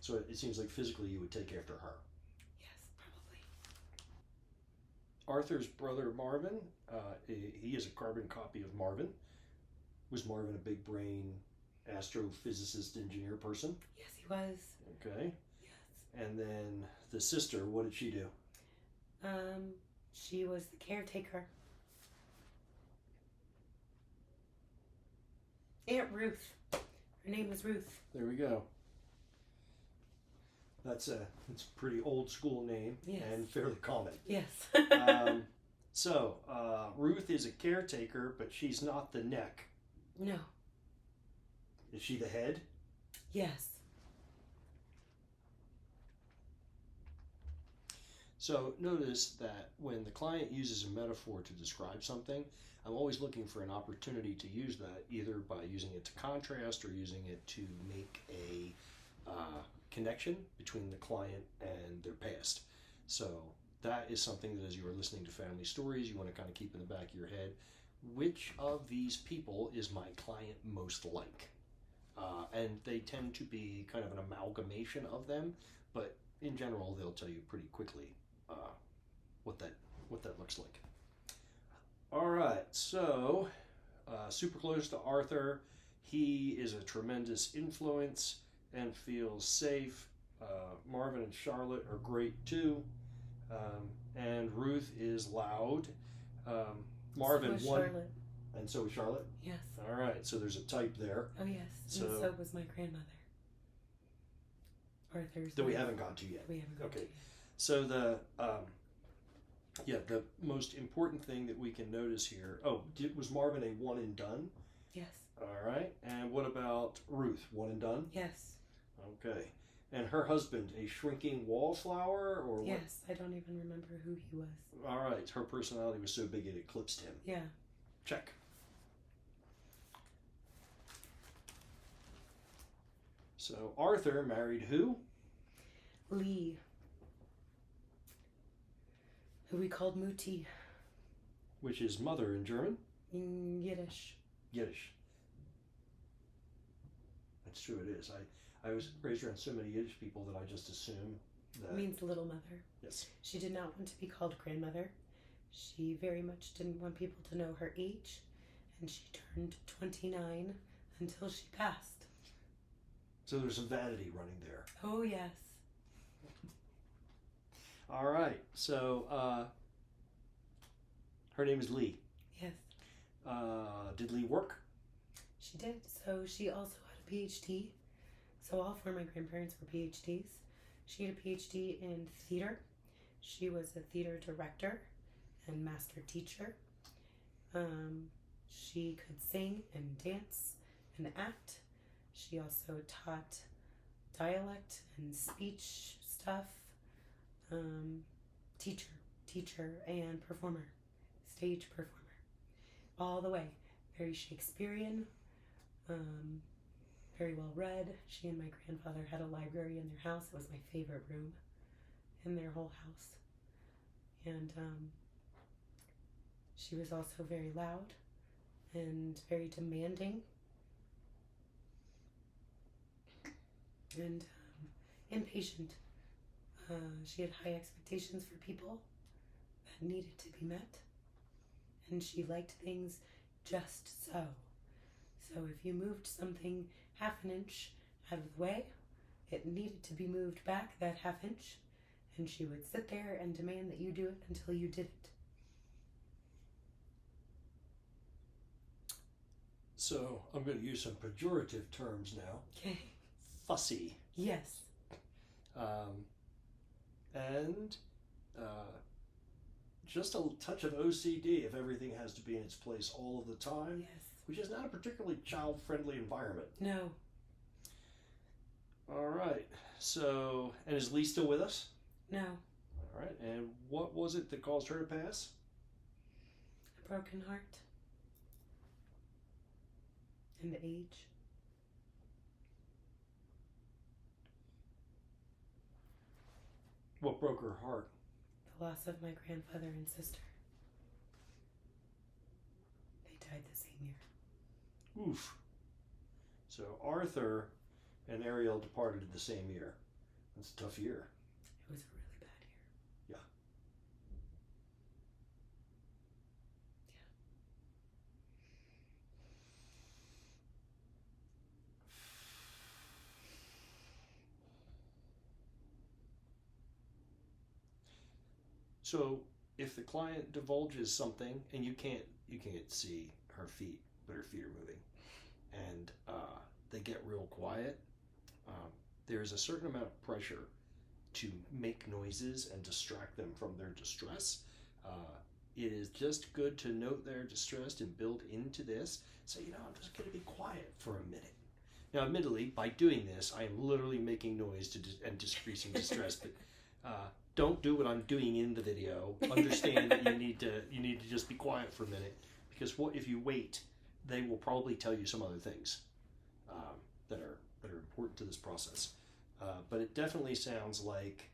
So it seems like physically you would take after her. Yes, probably. Arthur's brother, Marvin, he is a carbon copy of Marvin. Was Marvin a big brain astrophysicist engineer person? Yes, he was. Okay. Yes. And then the sister, what did she do? She was the caretaker. Aunt Ruth. Her name was Ruth. There we go. It's a pretty old school name. Yes. And fairly common. Yes. So Ruth is a caretaker, but she's not the neck. No. Is she the head? Yes. So notice that when the client uses a metaphor to describe something, I'm always looking for an opportunity to use that, either by using it to contrast or using it to make a connection between the client and their past. So that is something that as you are listening to family stories, you want to kind of keep in the back of your head. Which of these people is my client most like? And they tend to be kind of an amalgamation of them, but in general, they'll tell you pretty quickly what that looks like. All right, so super close to Arthur. He is a tremendous influence and feels safe. Marvin and Charlotte are great too. And Ruth is loud. Marvin so was one, Charlotte. and so is Charlotte. Yes. All right, so there's a type there. Oh yes, So, and so was my grandmother. Arthur's. That we wife. haven't got to yet. We haven't got to yet. So the most important thing that we can notice here. Oh, was Marvin a one and done? Yes. All right, and what about Ruth? One and done? Yes. Okay. And her husband, a shrinking wallflower, or what? Yes, I don't even remember who he was. All right, her personality was so big it eclipsed him. Yeah. Check. So Arthur married who? Lee, who we called Mutti. Which is mother in German? In Yiddish. Yiddish. That's true, it is. I was raised around so many Yiddish people that I just assume that... It means little mother. Yes. She did not want to be called grandmother. She very much didn't want people to know her age, and she turned 29 until she passed. So there's some vanity running there. Oh, yes. All right, so her name is Lee. Yes. Did Lee work? She did. So she also had a PhD. So all four of my grandparents were PhDs. She had a PhD in theater. She was a theater director and master teacher. She could sing and dance and act. She also taught dialect and speech stuff. Teacher and performer, stage performer, all the way. Very Shakespearean, very well read. She and my grandfather had a library in their house. It was my favorite room in their whole house. And she was also very loud and very demanding and impatient. She had high expectations for people that needed to be met, and she liked things just so. So if you moved something half an inch out of the way, it needed to be moved back that half inch, and she would sit there and demand that you do it until you did it. So I'm going to use some pejorative terms now. Okay. Fussy. Yes. And just a touch of OCD if everything has to be in its place all of the time. Yes. Which is not a particularly child-friendly environment. No. All right. So, and is Lee still with us? No. All right. And what was it that caused her to pass? A broken heart. And age. What broke her heart? The loss of my grandfather and sister. They died the same year. Oof. So Arthur and Ariel departed in the same year. That's a tough year. It was a really bad year. Yeah. So if the client divulges something and you can't see her feet, but her feet are moving, and they get real quiet, there's a certain amount of pressure to make noises and distract them from their distress. It is just good to note their distress and build into this. Say, I'm just going to be quiet for a minute. Now, admittedly, by doing this, I am literally making noise and decreasing distress, but don't do what I'm doing in the video. Understand that you need to just be quiet for a minute, because what if you wait? They will probably tell you some other things that are important to this process. But it definitely sounds like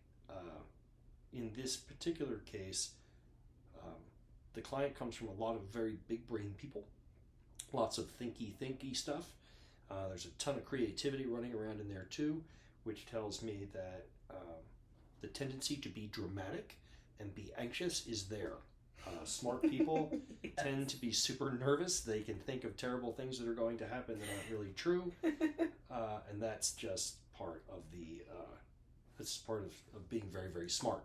in this particular case, the client comes from a lot of very big brain people, lots of thinky stuff. There's a ton of creativity running around in there too, which tells me that the tendency to be dramatic and be anxious is there. Smart people Yes. tend to be super nervous. They can think of terrible things that are going to happen that aren't really true, and that's just part of of being very, very smart.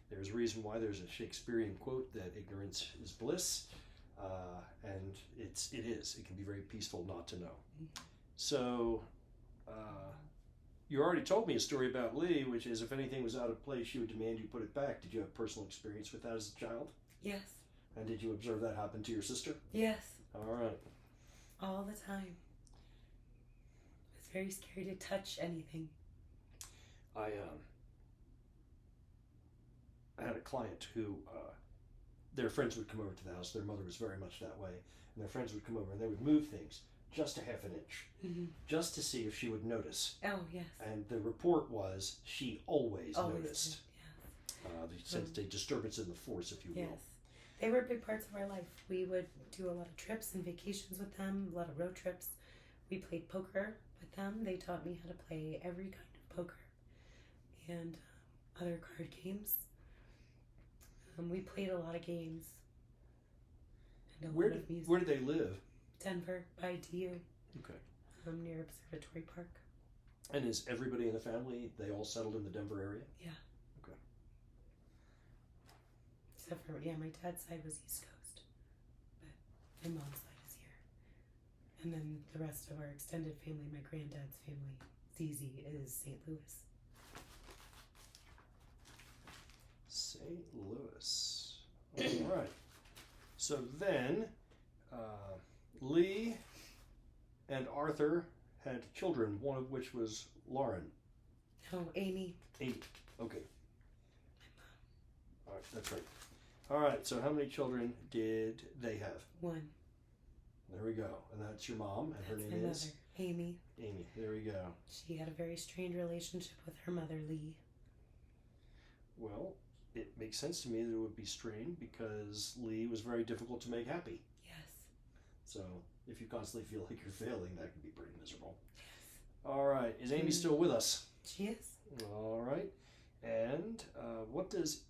There's a reason why there's a Shakespearean quote that ignorance is bliss, and it is. It can be very peaceful not to know. So, you already told me a story about Lee, which is if anything was out of place, she would demand you put it back. Did you have personal experience with that as a child? Yes. And did you observe that happen to your sister? Yes. All right. All the time. It was very scary to touch anything. I had a client who their friends would come over to the house. Their mother was very much that way, and their friends would come over and they would move things just a half an inch, just to see if she would notice. Oh, yes. And the report was she always noticed. Did, yes. They sensed a disturbance in the force, if you will. Yes. They were big parts of our life. We would do a lot of trips and vacations with them, a lot of road trips. We played poker with them. They taught me how to play every kind of poker and other card games. We played a lot of games. And a lot of music. Where did they live? Denver, by DU. Okay. Near Observatory Park. And is everybody in the family, they all settled in the Denver area? Yeah. Okay. Except for, my dad's side was East Coast. But my mom's side is here. And then the rest of our extended family, my granddad's family, ZZ, is St. Louis. St. Louis. All right. So then, Lee and Arthur had children, one of which was Lauren. No, Amy. Amy. Okay. All right, that's right. All right, so how many children did they have? One. There we go. And that's your mom, and That's her my name mother, is? Amy. Amy. There we go. She had a very strained relationship with her mother, Lee. Well, it makes sense to me that it would be strained because Lee was very difficult to make happy. Yes. So if you constantly feel like you're failing, that can be pretty miserable. Yes. All right. Is Amy still with us? She is. All right. And what does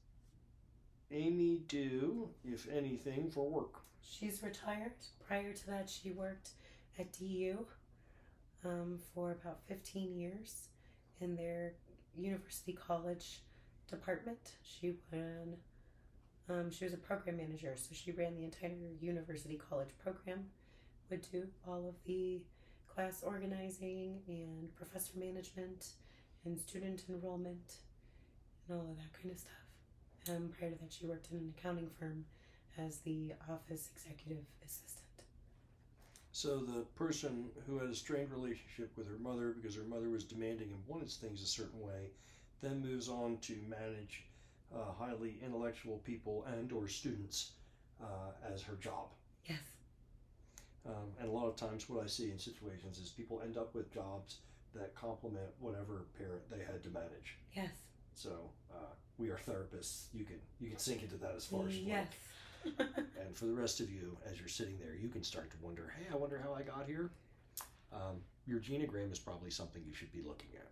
Amy do, if anything, for work? She's retired. Prior to that, she worked at DU for about 15 years in their university college department. She was a program manager, so she ran the entire university college program, would do all of the class organizing and professor management and student enrollment and all of that kind of stuff. Prior to that, she worked in an accounting firm as the office executive assistant. So the person who had a strained relationship with her mother because her mother was demanding and wanted things a certain way, then moves on to manage highly intellectual people and or students as her job. Yes. And a lot of times what I see in situations is people end up with jobs that complement whatever parent they had to manage. Yes. So we are therapists. You can sink into that as far as you yes. like. And for the rest of you, as you're sitting there, you can start to wonder, hey, I wonder how I got here. Your genogram is probably something you should be looking at.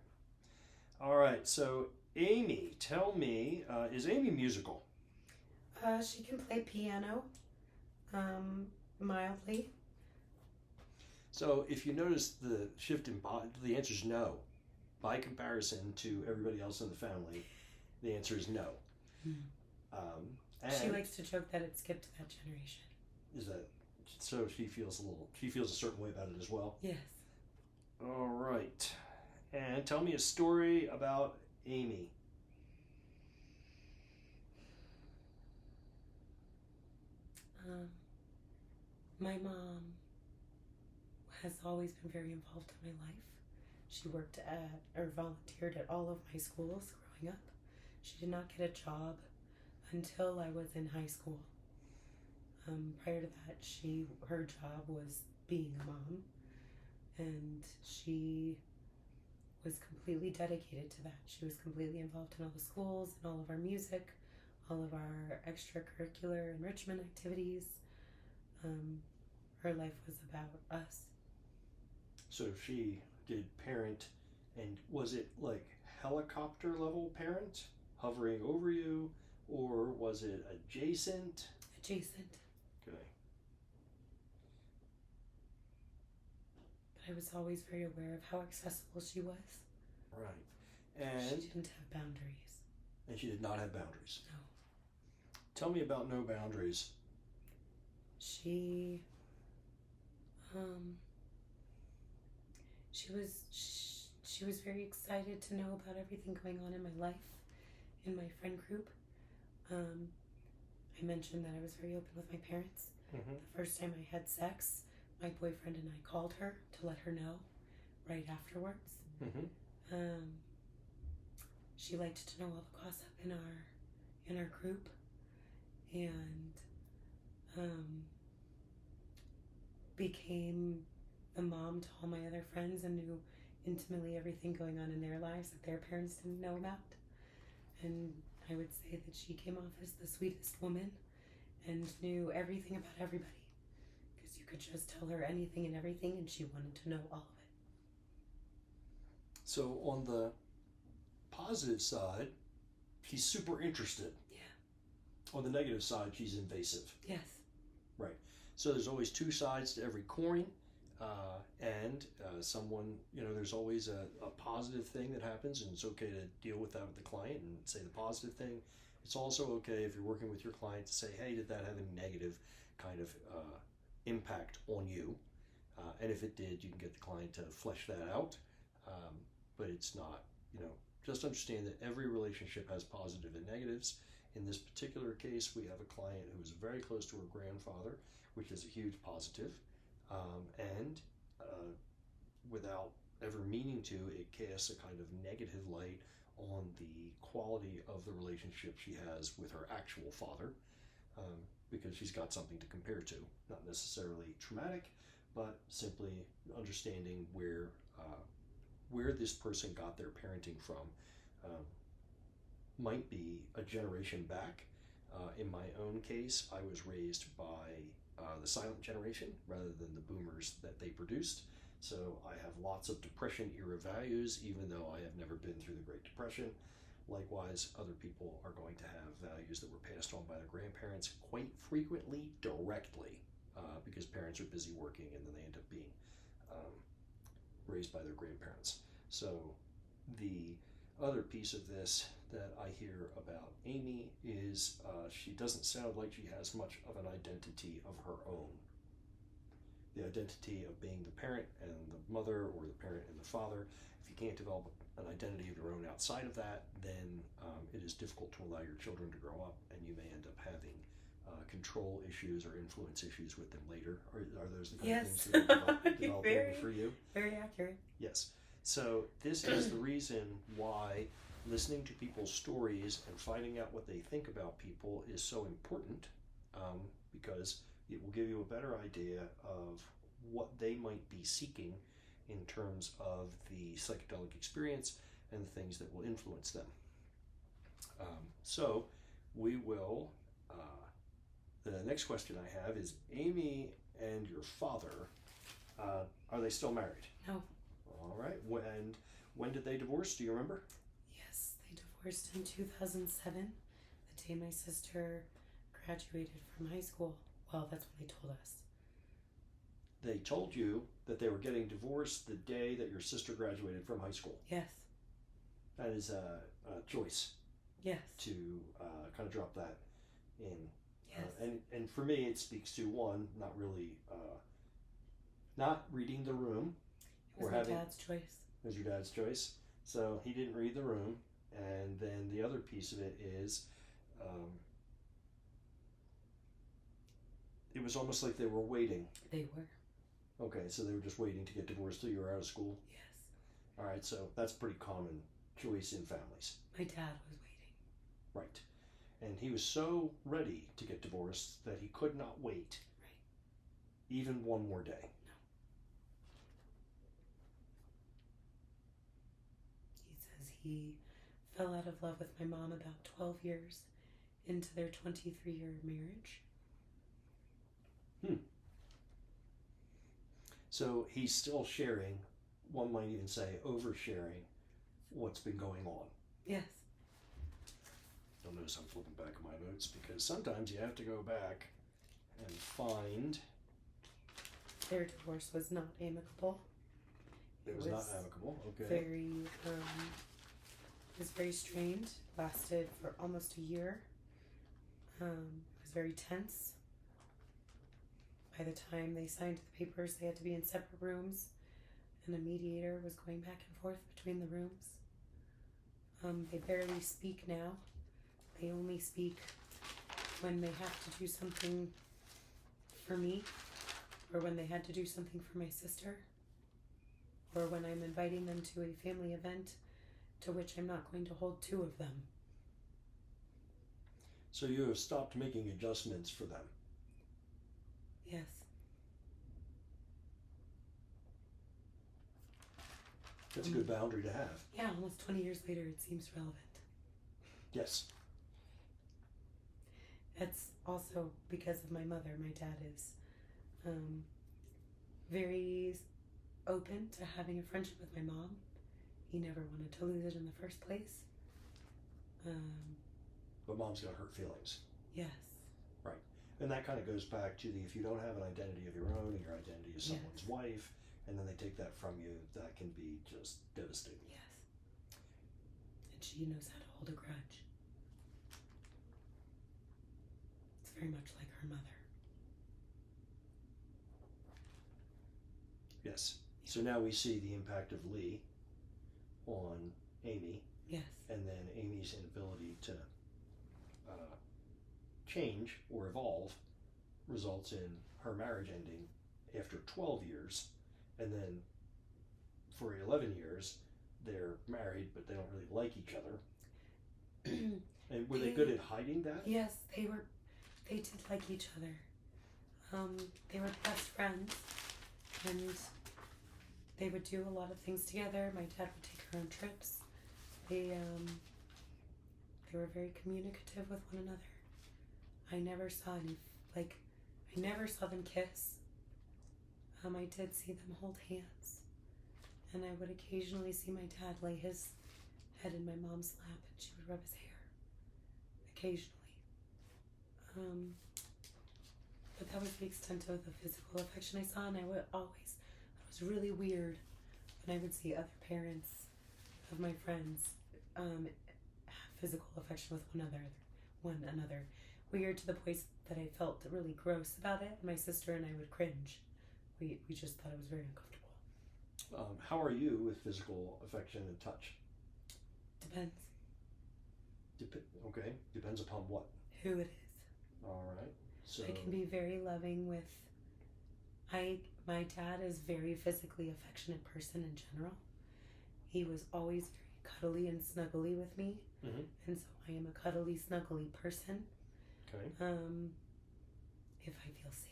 All right, so Amy, tell me, is Amy musical? She can play piano, mildly. So if you notice the shift in the answer is no. By comparison to everybody else in the family, the answer is no. And She likes to joke that it skipped that generation. Is that so? She feels a certain way about it as well. Yes. All right, and tell me a story about Amy. My mom has always been very involved in my life. She worked at or volunteered at all of my schools growing up. She did not get a job until I was in high school. Prior to that, her job was being a mom, and she was completely dedicated to that. She was completely involved in all the schools and all of our music, all of our extracurricular enrichment activities. Her life was about us. So she did parent, and was it like helicopter level parent, hovering over you, or was it adjacent? Adjacent. Okay. But I was always very aware of how accessible she was. Right. She And didn't have boundaries. she did not have boundaries. No. Tell me about no boundaries. She she was very excited to know about everything going on in my life, in my friend group. I mentioned that I was very open with my parents. Mm-hmm. The first time I had sex, my boyfriend and I called her to let her know right afterwards. Mm-hmm. She liked to know all the gossip in our group, and became the mom to all my other friends and knew intimately everything going on in their lives that their parents didn't know about. And I would say that she came off as the sweetest woman and knew everything about everybody, because you could just tell her anything and everything and she wanted to know all of it. So on the positive side, she's super interested. Yeah. On the negative side, she's invasive. Yes. Right. So there's always two sides to every coin. And someone, there's always a positive thing that happens, and it's okay to deal with that with the client and say the positive thing. It's also okay if you're working with your client to say, hey, did that have a negative kind of impact on you? And if it did, you can get the client to flesh that out. But it's not, just understand that every relationship has positive and negatives. In this particular case, we have a client who is very close to her grandfather, which is a huge positive. And without ever meaning to, it casts a kind of negative light on the quality of the relationship she has with her actual father, because she's got something to compare to. Not necessarily traumatic, but simply understanding where this person got their parenting from. Might be a generation back. In my own case, I was raised by the silent generation rather than the boomers that they produced. So I have lots of Depression era values, even though I have never been through the Great Depression. Likewise, other people are going to have values that were passed on by their grandparents, quite frequently directly, because parents are busy working and then they end up being raised by their grandparents. So the other piece of this that I hear about Amy is she doesn't sound like she has much of an identity of her own. The identity of being the parent and the mother, or the parent and the father. If you can't develop an identity of your own outside of that, then it is difficult to allow your children to grow up, and you may end up having control issues or influence issues with them later. Are those the kind of things that are developing for you? Very accurate. Yes. So this is the reason why listening to people's stories and finding out what they think about people is so important, because it will give you a better idea of what they might be seeking in terms of the psychedelic experience and the things that will influence them. So we will, the next question I have is, Amy and your father, are they still married? No. All right. When did they divorce? Do you remember? Yes, they divorced in 2007, the day my sister graduated from high school. Well, that's when they told us. They told you that they were getting divorced the day that your sister graduated from high school. Yes. That is a choice. Yes. To kind of drop that in. Yes. And for me, it speaks to, one, not really, not reading the room. It was my dad's choice. It was your dad's choice. So he didn't read the room. And then the other piece of it is, it was almost like they were waiting. They were. Okay, so they were just waiting to get divorced till you were out of school? Yes. All right, so that's a pretty common choice in families. My dad was waiting. Right. And he was so ready to get divorced that he could not wait. Right. Even one more day. No. he fell out of love with my mom about 12 years into their 23-year marriage. So he's still sharing, one might even say oversharing, what's been going on. Yes. You'll notice I'm flipping back on my notes because sometimes you have to go back and find. Their divorce was not amicable. It was not amicable. Okay. It was very strained. Lasted for almost a year. It was very tense. By the time they signed the papers, they had to be in separate rooms, and a mediator was going back and forth between the rooms. They barely speak now. They only speak when they have to do something for me, or when they had to do something for my sister, or when I'm inviting them to a family event to which I'm not going to hold two of them. So you have stopped making adjustments for them. Yes. That's a good boundary to have. Yeah, almost 20 years later, it seems relevant. Yes. That's also because of my mother. My dad is very open to having a friendship with my mom. He never wanted to lose it in the first place. But mom's got hurt feelings. Yes. Right. And that kind of goes back to if you don't have an identity of your own and your identity is someone's wife, and then they take that from you, that can be just devastating. Yes. And she knows how to hold a grudge. It's very much like her mother. Yes. So now we see the impact of Lee on Amy. Yes. And then Amy's inability to change or evolve results in her marriage ending after 12 years. And then for 11 years, they're married, but they don't really like each other. And were they good at hiding that? Yes, they were. They did like each other. They were best friends, and they would do a lot of things together. My dad would take her on trips. They were very communicative with one another. I never saw I never saw them kiss. I did see them hold hands, and I would occasionally see my dad lay his head in my mom's lap, and she would rub his hair. Occasionally. But that was the extent of the physical affection I saw, and it was really weird when I would see other parents of my friends have physical affection with one another. Weird to the point that I felt really gross about it. My sister and I would cringe. We just thought it was very uncomfortable. How are you with physical affection and touch? Depends. Okay. Depends upon what? Who it is. All right. So I can be very loving with. My dad is a very physically affectionate person in general. He was always very cuddly and snuggly with me, and so I am a cuddly, snuggly person. Okay. If I feel safe.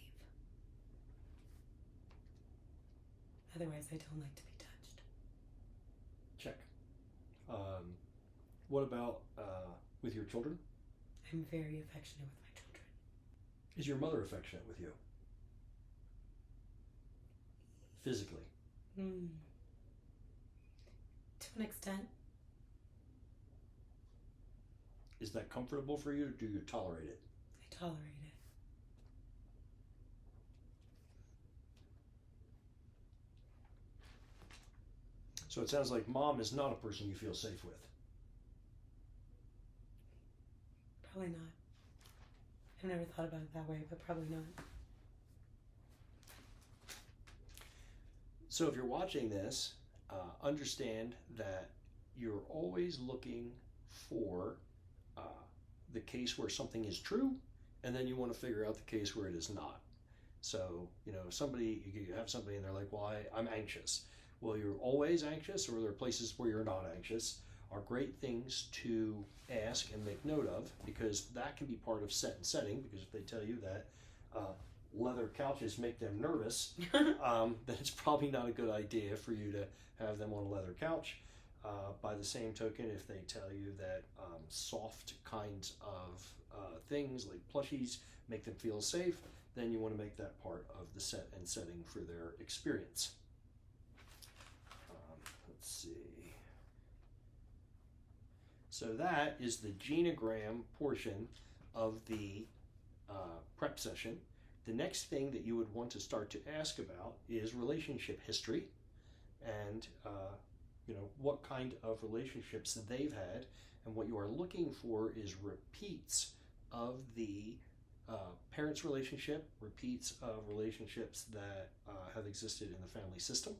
Otherwise, I don't like to be touched. Check. What about with your children? I'm very affectionate with my children. Is your mother affectionate with you? Physically? To an extent. Is that comfortable for you, or do you tolerate it? I tolerate it. So it sounds like mom is not a person you feel safe with. Probably not. I never thought about it that way, but probably not. So if you're watching this, understand that you're always looking for the case where something is true, and then you want to figure out the case where it is not. So, you have somebody and they're like, well, I'm anxious. Well, you're always anxious, or there are places where you're not anxious, are great things to ask and make note of, because that can be part of set and setting, because if they tell you that leather couches make them nervous, then it's probably not a good idea for you to have them on a leather couch. by the same token, if they tell you that soft kinds of things like plushies make them feel safe, then you want to make that part of the set and setting for their experience. Let's see. So that is the genogram portion of the prep session. The next thing that you would want to start to ask about is relationship history, and what kind of relationships they've had, and what you are looking for is repeats of the parents' relationship, repeats of relationships that have existed in the family system.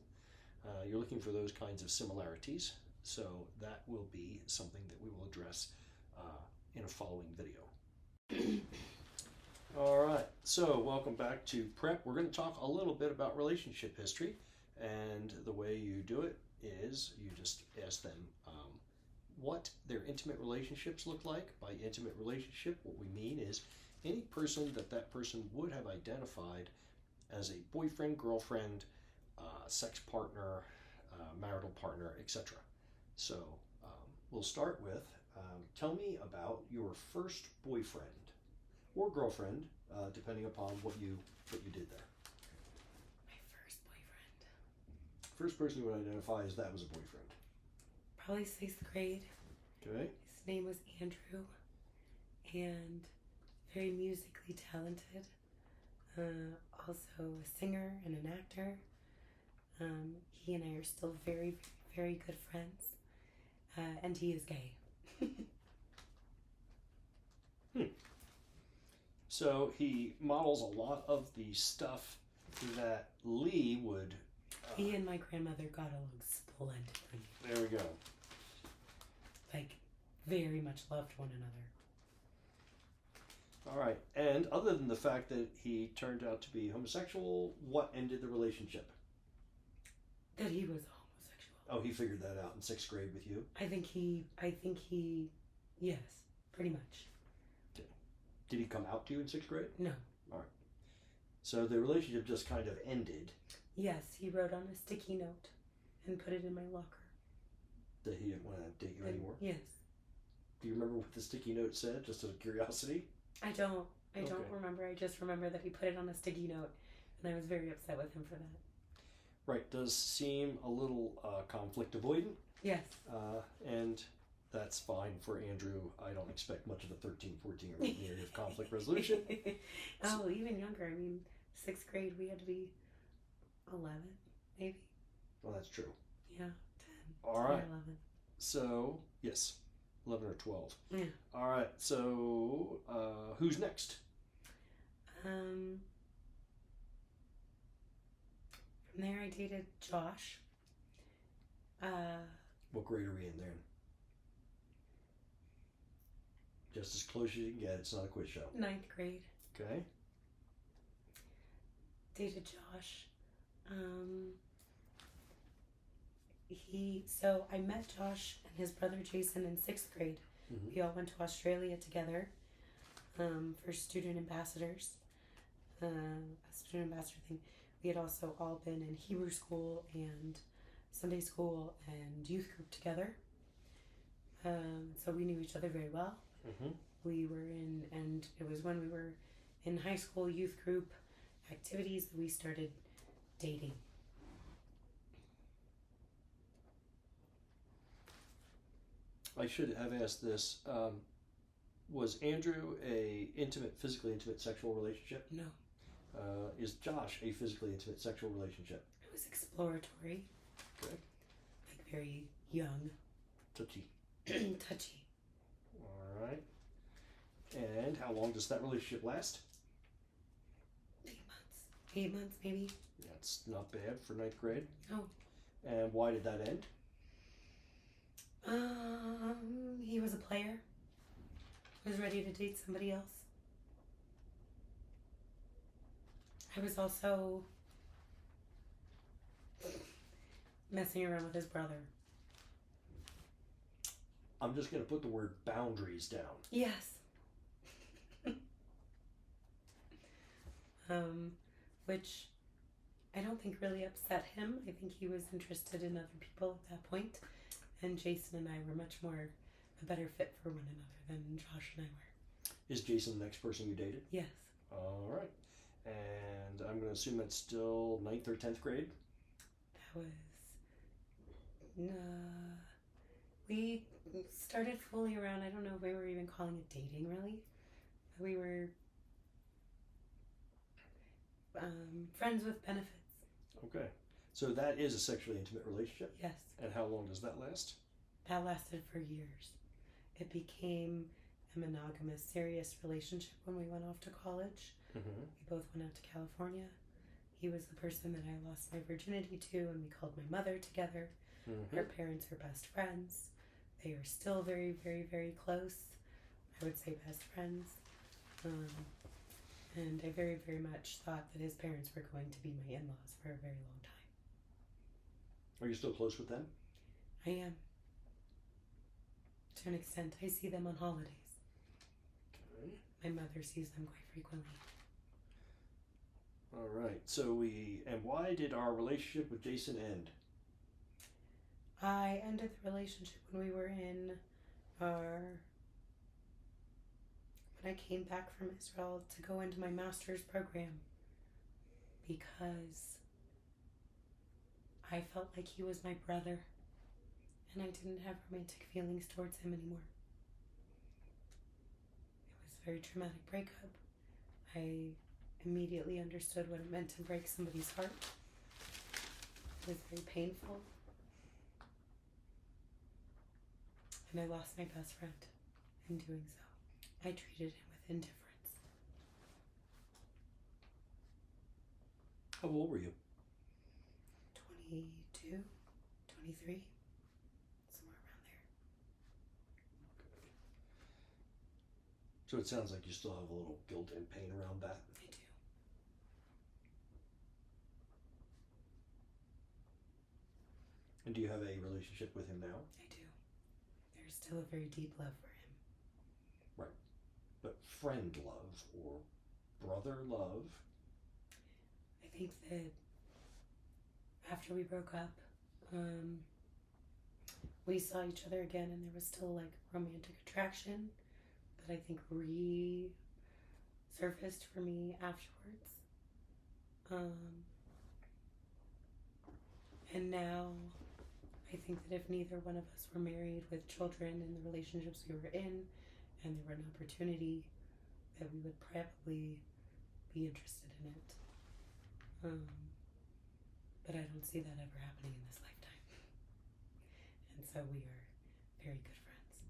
You're looking for those kinds of similarities, so that will be something that we will address in a following video. All right, so welcome back to prep. We're going to talk a little bit about relationship history, and the way you do it is you just ask them what their intimate relationships look like. By intimate relationship, what we mean is any person that person would have identified as a boyfriend, girlfriend, sex partner, marital partner, etc. So we'll start with, tell me about your first boyfriend or girlfriend, depending upon what you did there. My first boyfriend. First person you would identify as that was a boyfriend. Probably 6th grade. Okay. His name was Andrew, and very musically talented. Also a singer and an actor. He and I are still very, very good friends. And he is gay. So he models a lot of the stuff that Lee would... he and my grandmother got along splendidly. There we go. Like, very much loved one another. All right. And other than the fact that he turned out to be homosexual, what ended the relationship? That he was homosexual. Oh, he figured that out in 6th grade with you? I think he, yes, pretty much. Okay. Did he come out to you in 6th grade? No. All right. So the relationship just kind of ended. Yes, he wrote on a sticky note and put it in my locker. That he didn't want to date you anymore? Yes. Do you remember what the sticky note said, just out of curiosity? I don't Okay. remember. I just remember that he put it on a sticky note, and I was very upset with him for that. Right, does seem a little conflict avoidant. Yes. And that's fine for Andrew. I don't expect much of a 13, 14-year-old in the area of conflict resolution. Oh, even younger. I mean, 6th grade, we had to be 11, maybe. Well, that's true. Yeah, 10. All right. 11. So, yes, 11 or 12. Yeah. All right, so who's next? From there, I dated Josh. What grade are we in there? Just as close as you can get. It's not a quiz show. 9th grade. Okay. Dated Josh. So I met Josh and his brother Jason in 6th grade. Mm-hmm. We all went to Australia together for student ambassadors. A student ambassador thing. We had also all been in Hebrew school and Sunday school and youth group together. So we knew each other very well. Mm-hmm. And it was when we were in high school youth group activities that we started dating. I should have asked this. Was Andrew a physically intimate sexual relationship? No. Is Josh a physically intimate sexual relationship? It was exploratory. Okay. Like very young. Touchy. Touchy. All right. And how long does that relationship last? 8 months. 8 months, maybe. That's not bad for 9th grade. Oh. And why did that end? He was a player. Was ready to date somebody else. I was also messing around with his brother. I'm just going to put the word boundaries down. Yes. Which I don't think really upset him. I think he was interested in other people at that point. And Jason and I were much more a better fit for one another than Josh and I were. Is Jason the next person you dated? Yes. All right. And I'm going to assume that's still 9th or 10th grade? That was... we started fooling around. I don't know if we were even calling it dating, really. We were friends with benefits. Okay. So that is a sexually intimate relationship? Yes. And how long does that last? That lasted for years. It became a monogamous, serious relationship when we went off to college. Mm-hmm. We both went out to California. He was the person that I lost my virginity to, and we called my mother together. Mm-hmm. Our parents are best friends. They are still very, very, very close. I would say best friends. And I very, very much thought that his parents were going to be my in-laws for a very long time. Are you still close with them? I am. To an extent, I see them on holidays. Okay. My mother sees them quite frequently. All right. So and why did our relationship with Jason end? I ended the relationship when we were in when I came back from Israel to go into my master's program, because I felt like he was my brother and I didn't have romantic feelings towards him anymore. It was a very traumatic breakup. I immediately understood what it meant to break somebody's heart. It was very painful. And I lost my best friend in doing so. I treated him with indifference. How old were you? 22, 23, somewhere around there. So it sounds like you still have a little guilt and pain around that. I do. And do you have a relationship with him now? I do. There's still a very deep love for him. Right. But friend love or brother love? I think that after we broke up, we saw each other again and there was still like romantic attraction that I think resurfaced for me afterwards. And now I think that if neither one of us were married with children in the relationships we were in, and there were an opportunity, that we would probably be interested in it. But I don't see that ever happening in this lifetime. And so we are very good friends.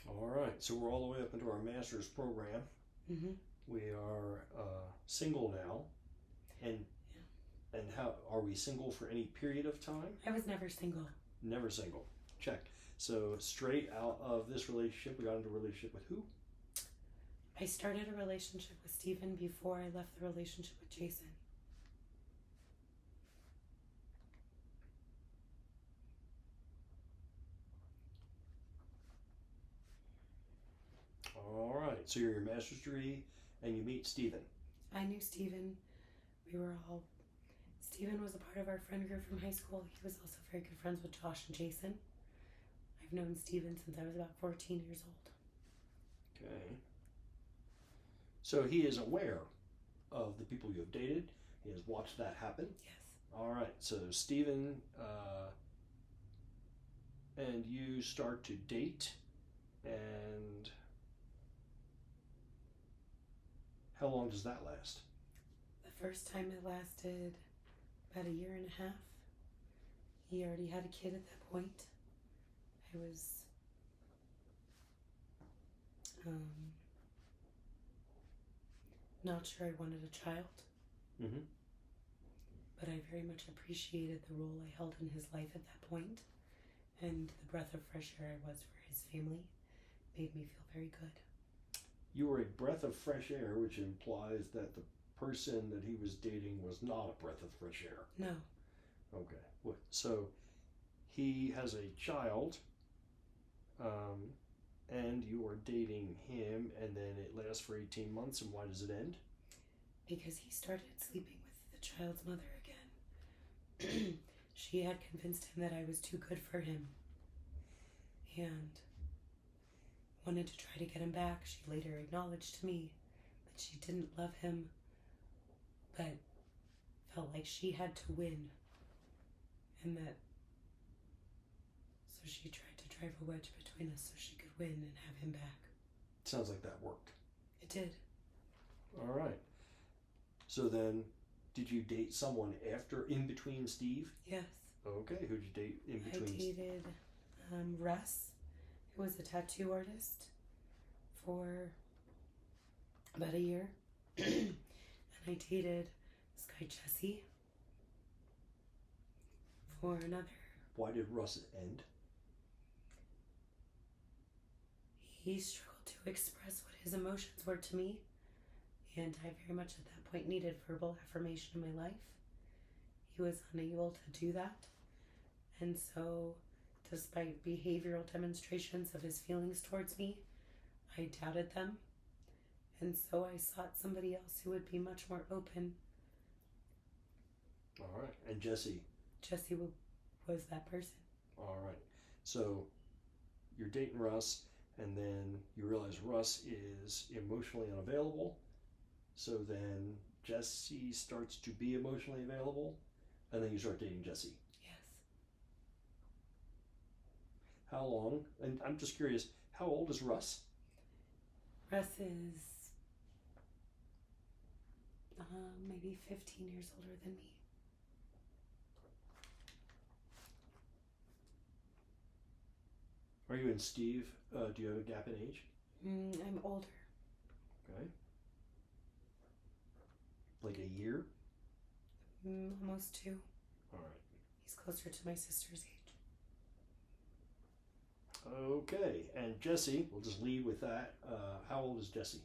All right. So we're all the way up into our master's program. Mm-hmm. We are single now. And how are we single for any period of time? I was never single. Never single. Check. So straight out of this relationship, we got into a relationship with who? I started a relationship with Stephen before I left the relationship with Jason. All right. So you're your master's degree, and you meet Stephen. I knew Stephen. Stephen was a part of our friend group from high school. He was also very good friends with Josh and Jason. I've known Stephen since I was about 14 years old. Okay. So he is aware of the people you have dated. He has watched that happen. Yes. All right. So Stephen and you start to date, and how long does that last? The first time it lasted about 1.5 years. He already had a kid at that point. I was not sure I wanted a child. Mm-hmm. But I very much appreciated the role I held in his life at that point, and the breath of fresh air I was for his family made me feel very good. You were a breath of fresh air, which implies that the person that he was dating was not a breath of fresh air. No. Okay. So he has a child, and you are dating him, and then it lasts for 18 months, and why does it end? Because he started sleeping with the child's mother again. She had convinced him that I was too good for him. and wanted to try to get him back. She later acknowledged to me that she didn't love him, but felt like she had to win, and that so she tried to drive a wedge between us so she could win and have him back. Sounds like that worked. It did. All right. So then, did you date someone in between Steve? Yes. Okay, who'd you date in between? I dated Russ, who was a tattoo artist, for about a year. And I dated this guy Jesse for another. Why did Russ end? He struggled to express what his emotions were to me, and I very much at that point needed verbal affirmation in my life. He was unable to do that, and so despite behavioral demonstrations of his feelings towards me, I doubted them, and so I sought somebody else who would be much more open. All right. And Jesse? Jesse was that person. All right. So you're dating Russ, and then you realize Russ is emotionally unavailable. So then Jesse starts to be emotionally available, and then you start dating Jesse. Yes. How long? And I'm just curious, how old is Russ? Russ is maybe 15 years older than me. Are you and Steve, do you have a gap in age? I'm older. Okay. Like a year? Almost 2. All right. He's closer to my sister's age. Okay, and Jesse, we'll just lead with that. How old is Jesse?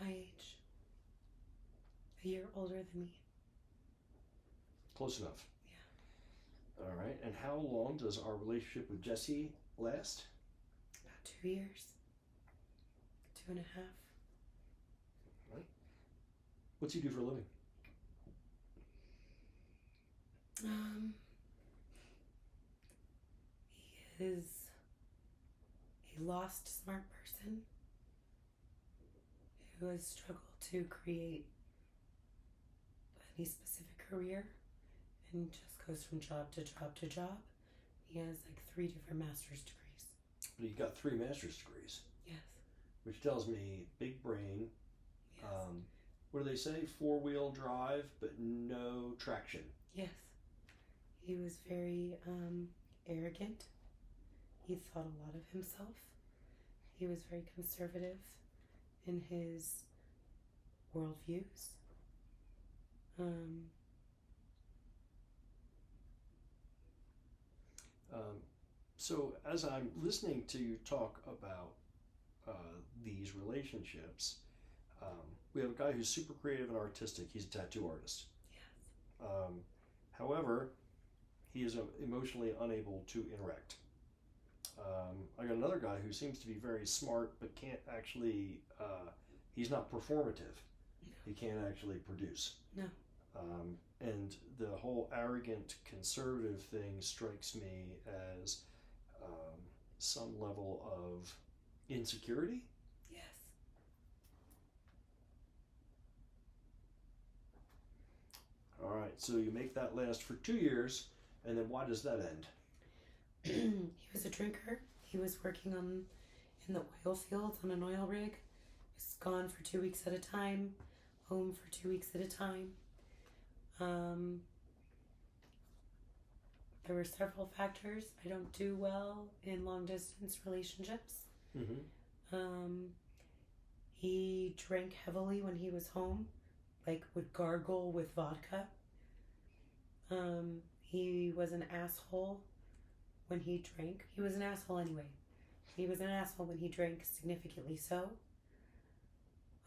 My age. A year older than me. Close enough. Yeah. All right, and how long does our relationship with Jesse last? About 2 years. 2.5. All right. What's he do for a living? He is a lost smart person who has struggled to create any specific career and just goes from job to job to job. He has like 3 different master's degrees. But he got 3 master's degrees. Yes. Which tells me big brain. Yes. What do they say? 4-wheel drive, but no traction. Yes. He was very arrogant. He thought a lot of himself. He was very conservative in his worldviews. So as I'm listening to you talk about these relationships, we have a guy who's super creative and artistic. He's a tattoo artist. Yes. However, he is emotionally unable to interact. I got another guy who seems to be very smart, but can't actually, he's not performative. No. He can't actually produce. No. And the whole arrogant conservative thing strikes me as some level of insecurity. Yes. All right, so you make that last for 2 years, and then why does that end? He was a drinker. He was working in the oil fields on an oil rig. He was gone for 2 weeks at a time, home for 2 weeks at a time. There were several factors. I don't do well in long distance relationships. Mm-hmm. He drank heavily when he was home, like would gargle with vodka. He was an asshole when he drank. He was an asshole anyway. He was an asshole when he drank, significantly so.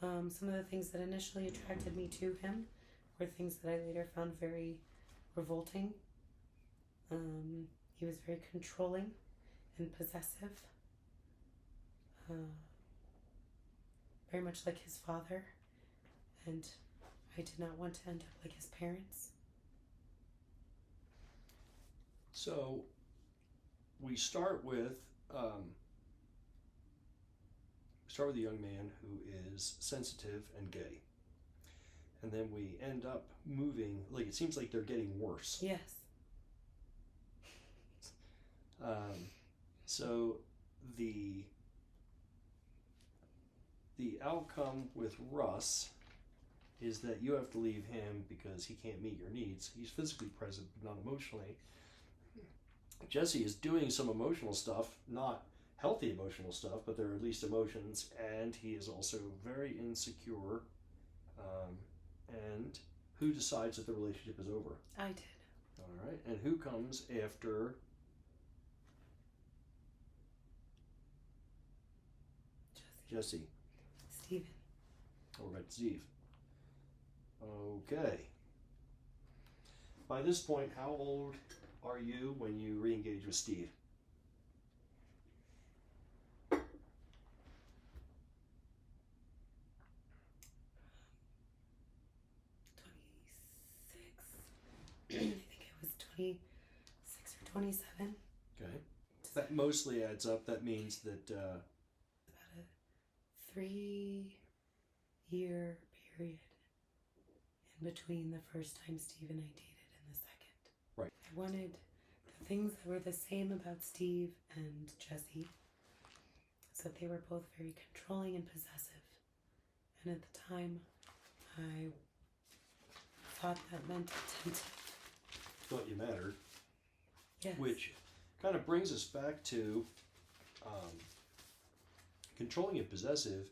Some of the things that initially attracted me to him were things that I later found very revolting. He was very controlling and possessive. Very much like his father. And I did not want to end up like his parents. So we start with start with a young man who is sensitive and gay. And then we end up moving, like it seems like they're getting worse. Yes. So the outcome with Russ is that you have to leave him because he can't meet your needs. He's physically present, but not emotionally. Jesse is doing some emotional stuff, not healthy emotional stuff, but there are at least emotions, and he is also very insecure. And who decides that the relationship is over? I did. All right. And who comes after Jesse? Steven. Or about Steve? Okay. By this point, how old are you when you re-engage with Steve? 26. I think it was 26 or 27. Okay. That mostly adds up. That means that About a 3-year period in between the first time Steve and I dated and the second. Right. I wanted the things that were the same about Steve and Jesse, so they were both very controlling and possessive. And at the time, I thought that meant attentive. thought you mattered. Yes. Which kind of brings us back to controlling and possessive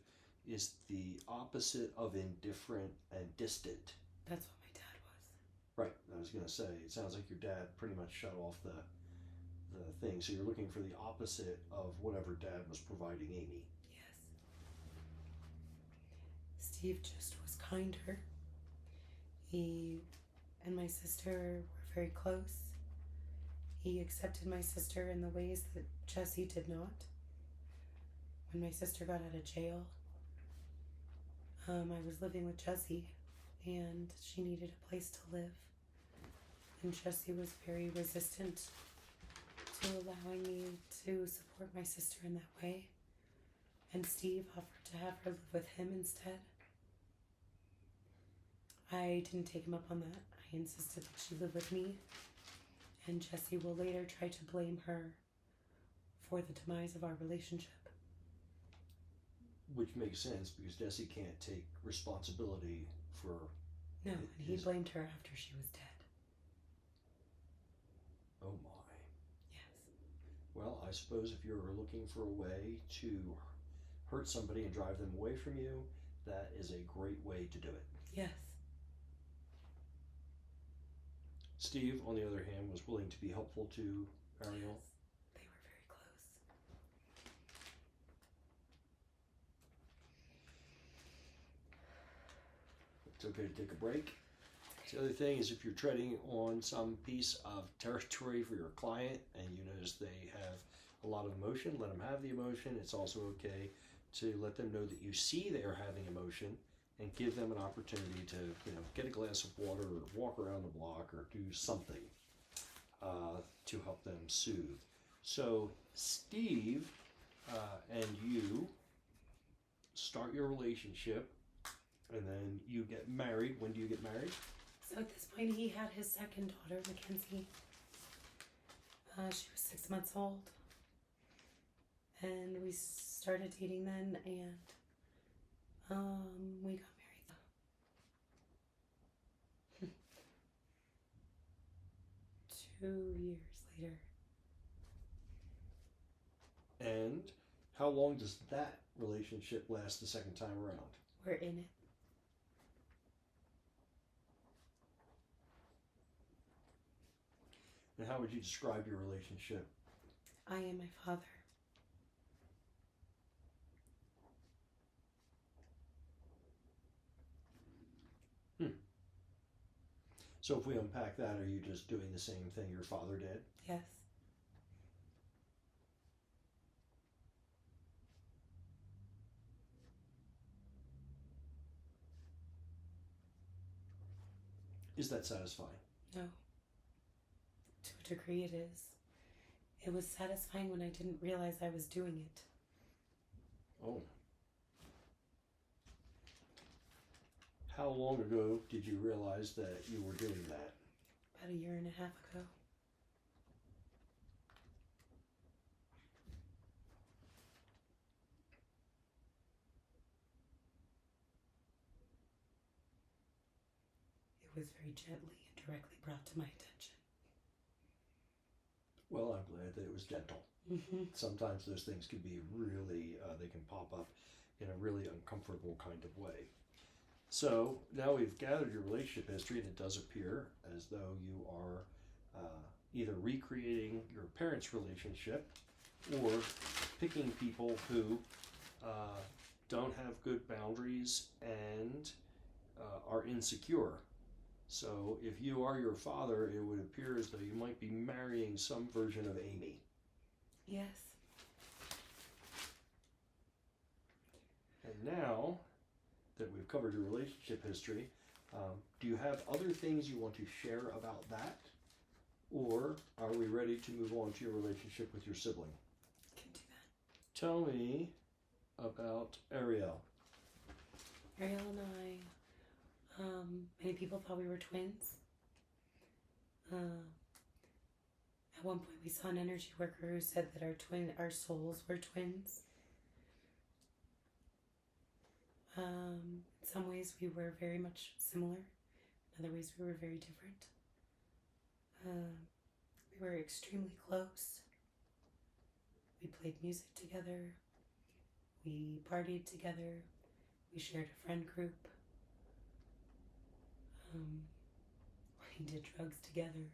is the opposite of indifferent and distant. That's what my dad was. Right. I was going to say, it sounds like your dad pretty much shut off the thing. So you're looking for the opposite of whatever dad was providing Amy. Yes. Steve just was kinder. He and my sister were very close. He accepted my sister in the ways that Jesse did not. When my sister got out of jail, I was living with Jesse, and she needed a place to live. And Jesse was very resistant to allowing me to support my sister in that way. And Steve offered to have her live with him instead. I didn't take him up on that. I insisted that she live with me. And Jesse will later try to blame her for the demise of our relationship. Which makes sense because Jesse can't take responsibility for... No, and he blamed her after she was dead. Oh my. Yes. Well, I suppose if you're looking for a way to hurt somebody and drive them away from you, that is a great way to do it. Yes. Steve, on the other hand, was willing to be helpful to Ariel. Yes. They were very close. It's okay to take a break. The other thing is if you're treading on some piece of territory for your client and you notice they have a lot of emotion, let them have the emotion. It's also okay to let them know that you see they're having emotion and give them an opportunity to, get a glass of water or walk around the block or do something to help them soothe. So Steve and you start your relationship and then you get married. When do you get married? So at this point, he had his second daughter, Mackenzie. She was 6 months old. And we started dating then, and we got married 2 years later. And how long does that relationship last the second time around? We're in it. And how would you describe your relationship? I am my father. So if we unpack that, are you just doing the same thing your father did? Yes. Is that satisfying? No. To a degree it is. It was satisfying when I didn't realize I was doing it. Oh. How long ago did you realize that you were doing that? About a year and a half ago. It was very gently and directly brought to my attention. Well, I'm glad that it was gentle. Mm-hmm. Sometimes those things can be really, they can pop up in a really uncomfortable kind of way. So now we've gathered your relationship history, and it does appear as though you are either recreating your parents' relationship or picking people who don't have good boundaries and are insecure. So if you are your father, it would appear as though you might be marrying some version of Amy. Yes. And now that we've covered your relationship history, do you have other things you want to share about that? Or are we ready to move on to your relationship with your sibling? Can do that. Tell me about Ariel. Ariel and I, many people thought we were twins. At one point we saw an energy worker who said that our souls were twins. In some ways we were very much similar. In other ways we were very different. We were extremely close. We played music together. We partied together. We shared a friend group. We did drugs together.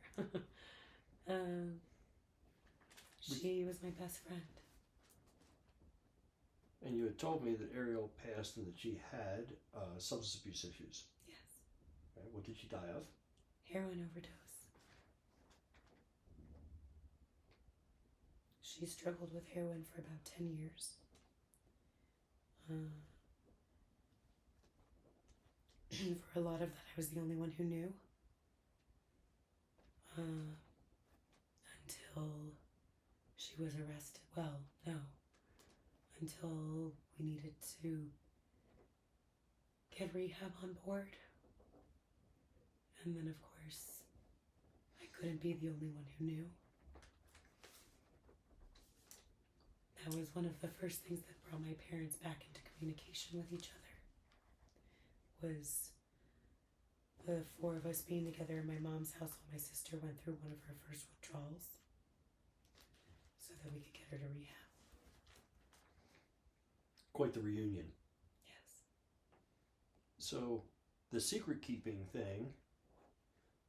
She was my best friend. And you had told me that Ariel passed and that she had substance abuse issues. Yes. Okay, what did she die of? Heroin overdose. She struggled with heroin for about 10 years. For a lot of that, I was the only one who knew. Until she was arrested. Well, no. Until we needed to get rehab on board. And then, of course, I couldn't be the only one who knew. That was one of the first things that brought my parents back into communication with each other. Was the four of us being together in my mom's house while my sister went through one of her first withdrawals so that we could get her to rehab. Quite the reunion. Yes. So the secret keeping thing,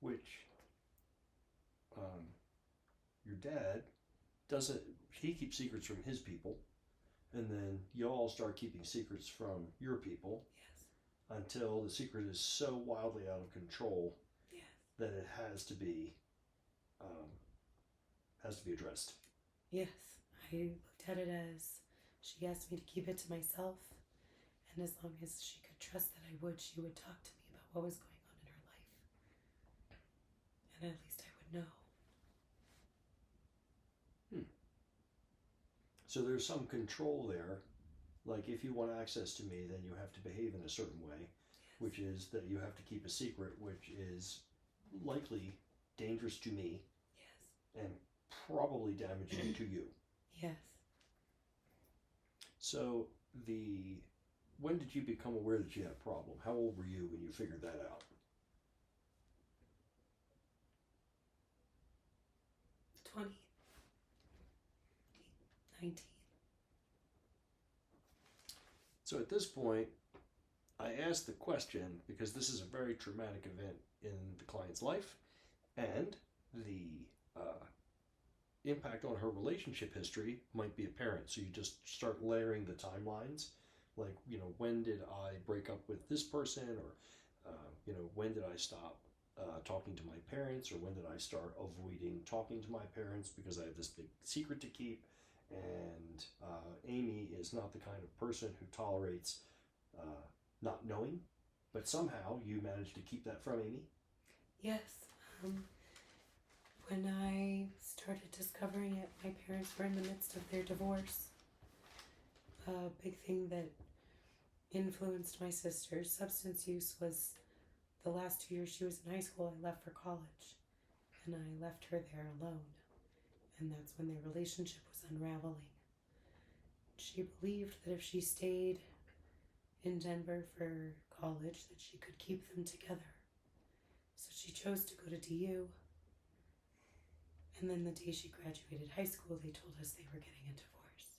which your dad doesn't, he keeps secrets from his people, and then y'all start keeping secrets from your people. Yes. Until the secret is so wildly out of control. Yes. That it has to be addressed. Yes. I looked at it as she asked me to keep it to myself, and as long as she could trust that I would, she would talk to me about what was going on in her life. And at least I would know. So there's some control there. Like if you want access to me, then you have to behave in a certain way, yes. Which is that you have to keep a secret, which is likely dangerous to me. Yes. And probably damaging to you. Yes. So when did you become aware that you had a problem? How old were you when you figured that out? 20. 19. So at this point, I asked the question because this is a very traumatic event in the client's life, and the impact on her relationship history might be apparent. So you just start layering the timelines, like, when did I break up with this person, or when did I stop talking to my parents, or when did I start avoiding talking to my parents because I have this big secret to keep. And Amy is not the kind of person who tolerates not knowing, but somehow you managed to keep that from Amy? Yes. When I started discovering it, my parents were in the midst of their divorce. A big thing that influenced my sister's substance use was the last 2 years she was in high school, I left for college. And I left her there alone. And that's when their relationship was unraveling. She believed that if she stayed in Denver for college, that she could keep them together. So she chose to go to DU. And then the day she graduated high school, they told us they were getting a divorce.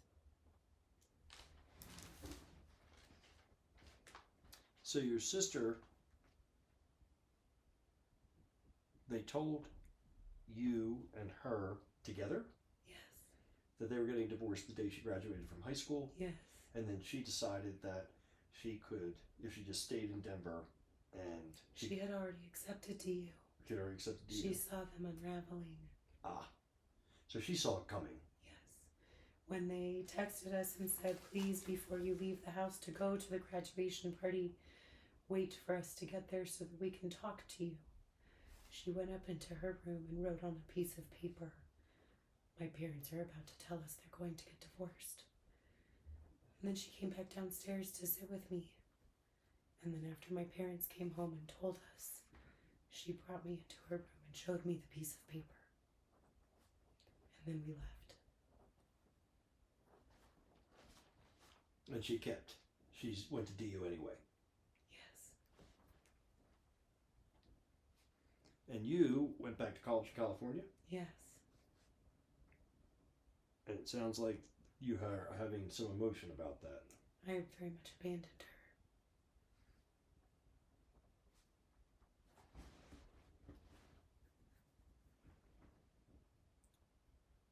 So your sister, they told you and her together Yes. that they were getting divorced the day she graduated from high school, Yes. and then she decided that she could, if she just stayed in Denver, and She had already accepted DU. she had already accepted DU. She saw them unraveling. So she saw it coming. Yes. When they texted us and said, please, before you leave the house to go to the graduation party, wait for us to get there so that we can talk to you. She went up into her room and wrote on a piece of paper, my parents are about to tell us they're going to get divorced. And then she came back downstairs to sit with me. And then after my parents came home and told us, she brought me into her room and showed me the piece of paper. And then we left. And she kept. She went to DU anyway. Yes. And you went back to college in California? Yes. And it sounds like you are having some emotion about that. I very much abandoned her.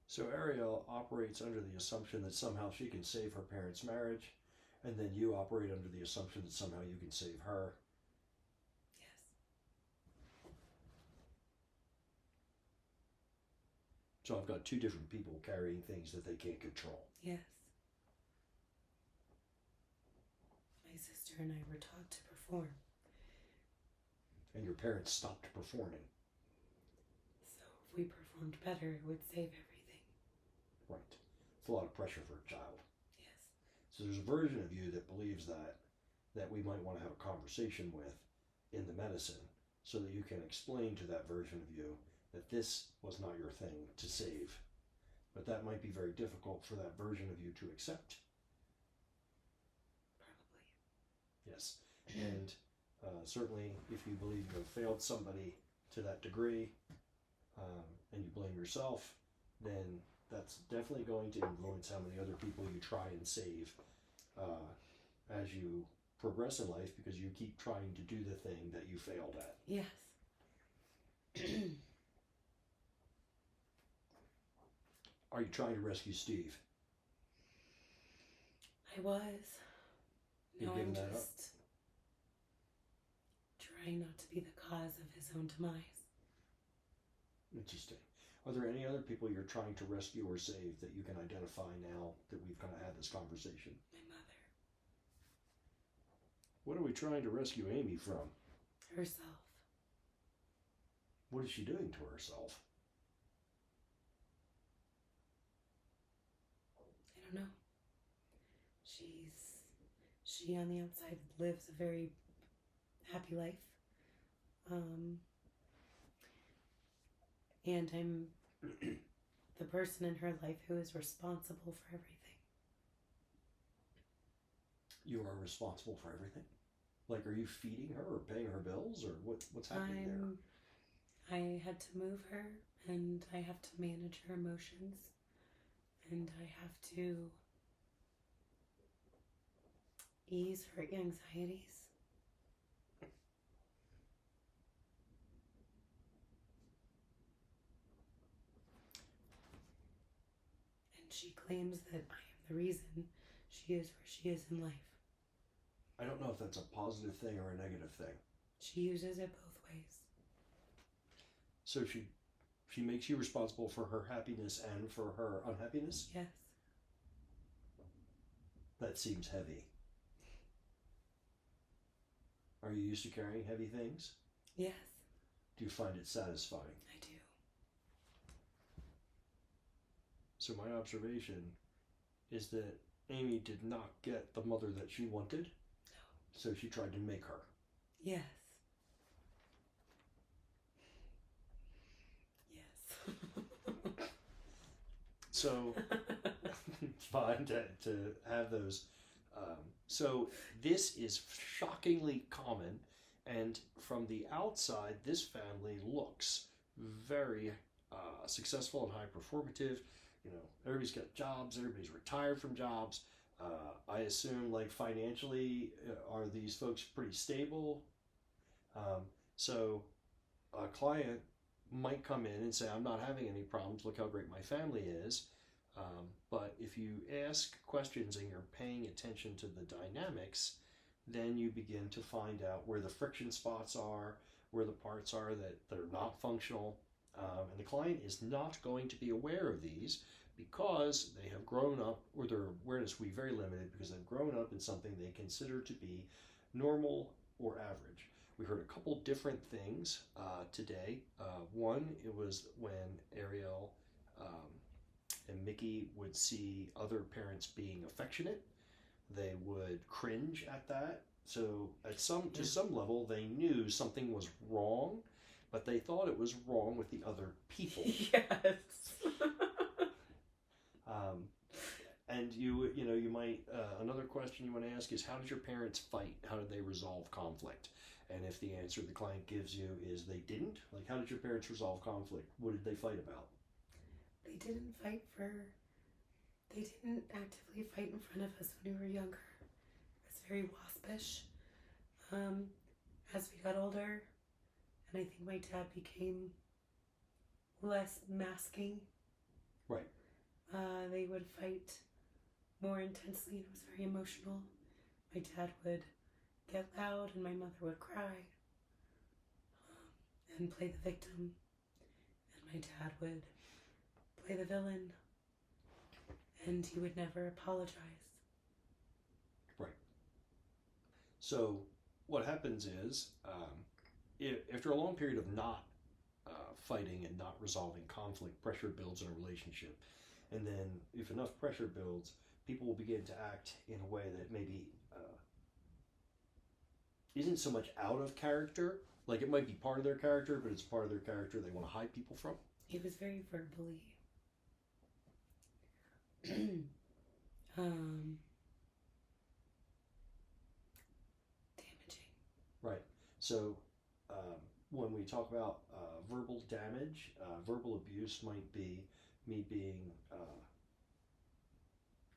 So Ariel operates under the assumption that somehow she can save her parents' marriage, and then you operate under the assumption that somehow you can save her. Yes. So I've got two different people carrying things that they can't control. Yes. My sister and I were taught to perform. And your parents stopped performing. So if we performed better, it would save everything. Right. It's a lot of pressure for a child. Yes. So there's a version of you that believes that we might want to have a conversation with in the medicine so that you can explain to that version of you that this was not your thing to save. But that might be very difficult for that version of you to accept. Probably. Yes. And certainly if you believe you have failed somebody to that degree and you blame yourself, then that's definitely going to influence how many other people you try and save as you progress in life, because you keep trying to do the thing that you failed at. Yes. Are you trying to rescue Steve? I was. You've No, given I'm that up? just trying not to be the cause of his own demise. Interesting. Are there any other people you're trying to rescue or save that you can identify now that we've kind of had this conversation? My mother. What are we trying to rescue Amy from? Herself. What is she doing to herself? I don't know. She on the outside lives a very happy life. And I'm the person in her life who is responsible for everything. You are responsible for everything? Like, are you feeding her or paying her bills, or what's happening there? I had to move her, and I have to manage her emotions, and I have to ease her anxieties. And she claims that I am the reason she is where she is in life. I don't know if that's a positive thing or a negative thing. She uses it both ways. So she makes you responsible for her happiness and for her unhappiness? Yes. That seems heavy. Are you used to carrying heavy things? Yes, Do you find it satisfying? I do. So my observation is that Amy did not get the mother that she wanted, so she tried to make her. Yes. Yes. So it's fine to have those. So this is shockingly common, and from the outside, this family looks very successful and high performative. You know, everybody's got jobs, everybody's retired from jobs. I assume, like, financially, are these folks pretty stable? So a client might come in and say, I'm not having any problems, look how great my family is. But if you ask questions and you're paying attention to the dynamics, then you begin to find out where the friction spots are, where the parts are that are not functional. And the client is not going to be aware of these because they have grown up, or their awareness will be very limited because they've grown up in something they consider to be normal or average. We heard a couple different things today. One, it was when Ariel and Mickey would see other parents being affectionate, they would cringe at that. So to some level, they knew something was wrong, but they thought it was wrong with the other people. Yes. And you might another question you want to ask is, how did your parents fight? How did they resolve conflict? And if the answer the client gives you is they didn't, like, how did your parents resolve conflict? What did they fight about? They didn't actively fight in front of us when we were younger. It was very waspish. As we got older, and I think my dad became less masking. Right. They would fight more intensely, and it was very emotional. My dad would get loud, and my mother would cry and play the victim, and my dad would play the villain, and he would never apologize. Right. So what happens is, after a long period of not fighting and not resolving conflict, pressure builds in a relationship. And then if enough pressure builds, people will begin to act in a way that maybe isn't so much out of character. Like, it might be part of their character, but it's part of their character they want to hide people from. He was very verbally damaging. Right. So when we talk about verbal damage, verbal abuse might be me being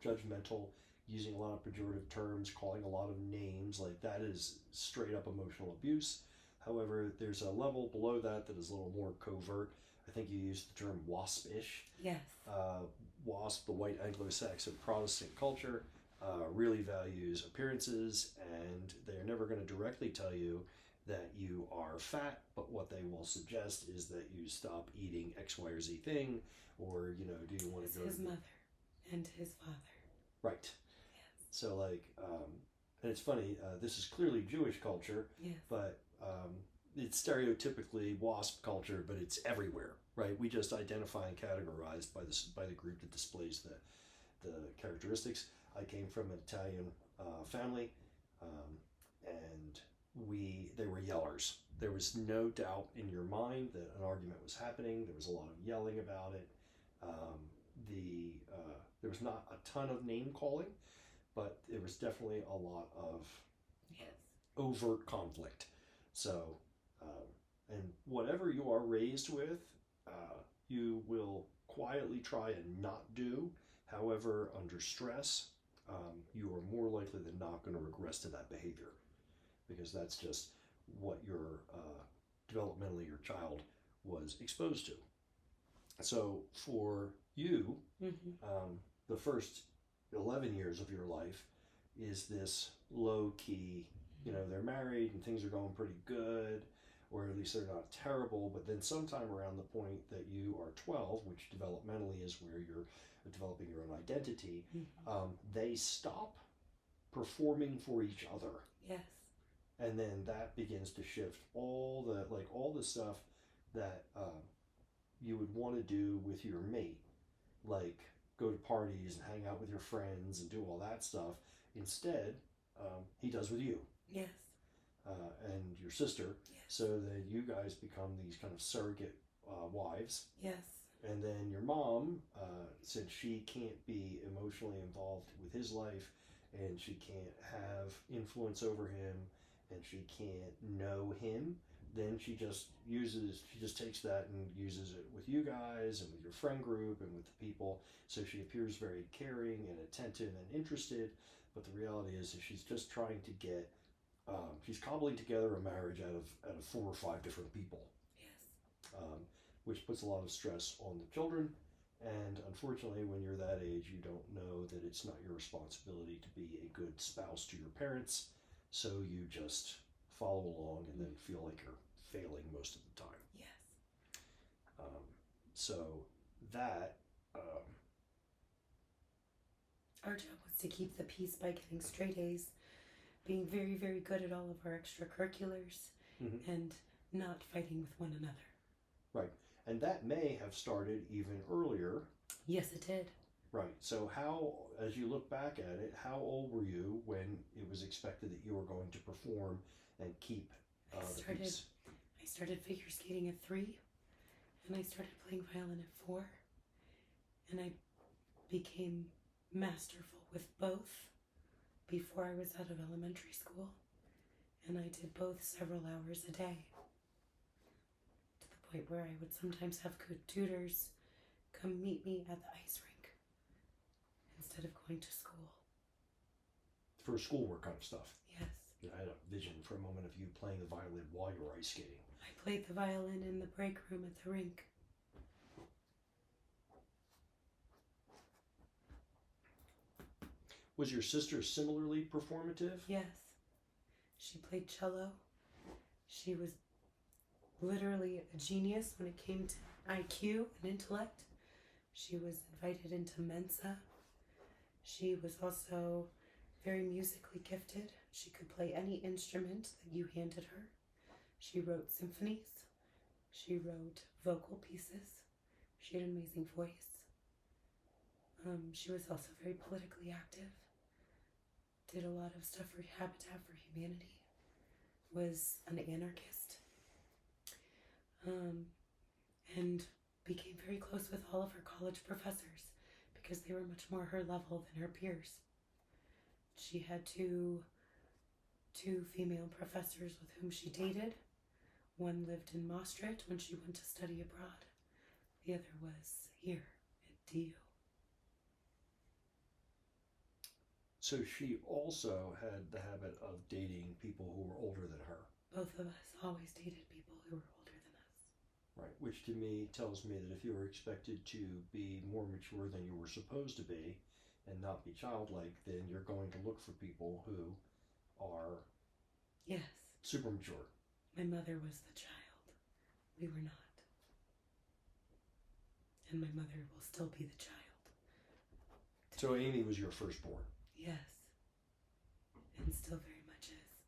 judgmental, using a lot of pejorative terms, calling a lot of names. Like, that is straight up emotional abuse. However, there's a level below that is a little more covert. I think you used the term waspish. Yes. WASP, the white Anglo-Saxon Protestant culture, really values appearances, and they're never going to directly tell you that you are fat, but what they will suggest is that you stop eating X, Y, or Z thing, or, do you want to go his mother and his father. Right. Yes. So, like, and it's funny, this is clearly Jewish culture, yes. But it's stereotypically WASP culture, but it's everywhere, right? We just identify and categorize by the group that displays the characteristics. I came from an Italian family, and they were yellers. There was no doubt in your mind that an argument was happening. There was a lot of yelling about it. There was not a ton of name calling, but there was definitely a lot of overt conflict. So, and whatever you are raised with, you will quietly try and not do. However, under stress, you are more likely than not going to regress to that behavior, because that's just what your developmentally your child was exposed to. So for you, the first 11 years of your life is this low key, they're married and things are going pretty good, or at least they're not terrible, but then sometime around the point that you are 12, which developmentally is where you're developing your own identity, they stop performing for each other. Yes. And then that begins to shift all the stuff that you would want to do with your mate, like go to parties and hang out with your friends and do all that stuff. Instead, he does with you. Yes. And your sister, Yes. so that you guys become these kind of surrogate wives. Yes. And then your mom, since she can't be emotionally involved with his life, and she can't have influence over him, and she can't know him, then she just takes that and uses it with you guys and with your friend group and with the people. So she appears very caring and attentive and interested, but the reality is that she's just trying to get, she's cobbling together a marriage out of 4 or 5 different people. Yes. Which puts a lot of stress on the children. And unfortunately, when you're that age, you don't know that it's not your responsibility to be a good spouse to your parents. So you just follow along and then feel like you're failing most of the time. Yes. So that. Our job was to keep the peace by getting straight A's, being very, very good at all of our extracurriculars, and not fighting with one another. Right. And that may have started even earlier. Yes, it did. Right. So how, as you look back at it, how old were you when it was expected that you were going to perform and keep the peace? I started figure skating at 3, and I started playing violin at 4, and I became masterful with both before I was out of elementary school, and I did both several hours a day, to the point where I would sometimes have tutors come meet me at the ice rink instead of going to school. For schoolwork kind of stuff. Yes. I had a vision for a moment of you playing the violin while you were ice skating. I played the violin in the break room at the rink. Was your sister similarly performative? Yes. She played cello. She was literally a genius when it came to IQ and intellect. She was invited into Mensa. She was also very musically gifted. She could play any instrument that you handed her. She wrote symphonies. She wrote vocal pieces. She had an amazing voice. She was also very politically active. Did a lot of stuff for Habitat for Humanity. Was an anarchist. And became very close with all of her college professors because they were much more her level than her peers. She had two female professors with whom she dated. One lived in Maastricht when she went to study abroad. The other was here at DU. So she also had the habit of dating people who were older than her. Both of us always dated people who were older than us. Right, which to me tells me that if you were expected to be more mature than you were supposed to be and not be childlike, then you're going to look for people who are Yes. super mature. My mother was the child. We were not. And my mother will still be the child. So Amy was your firstborn. Yes. And still very much is.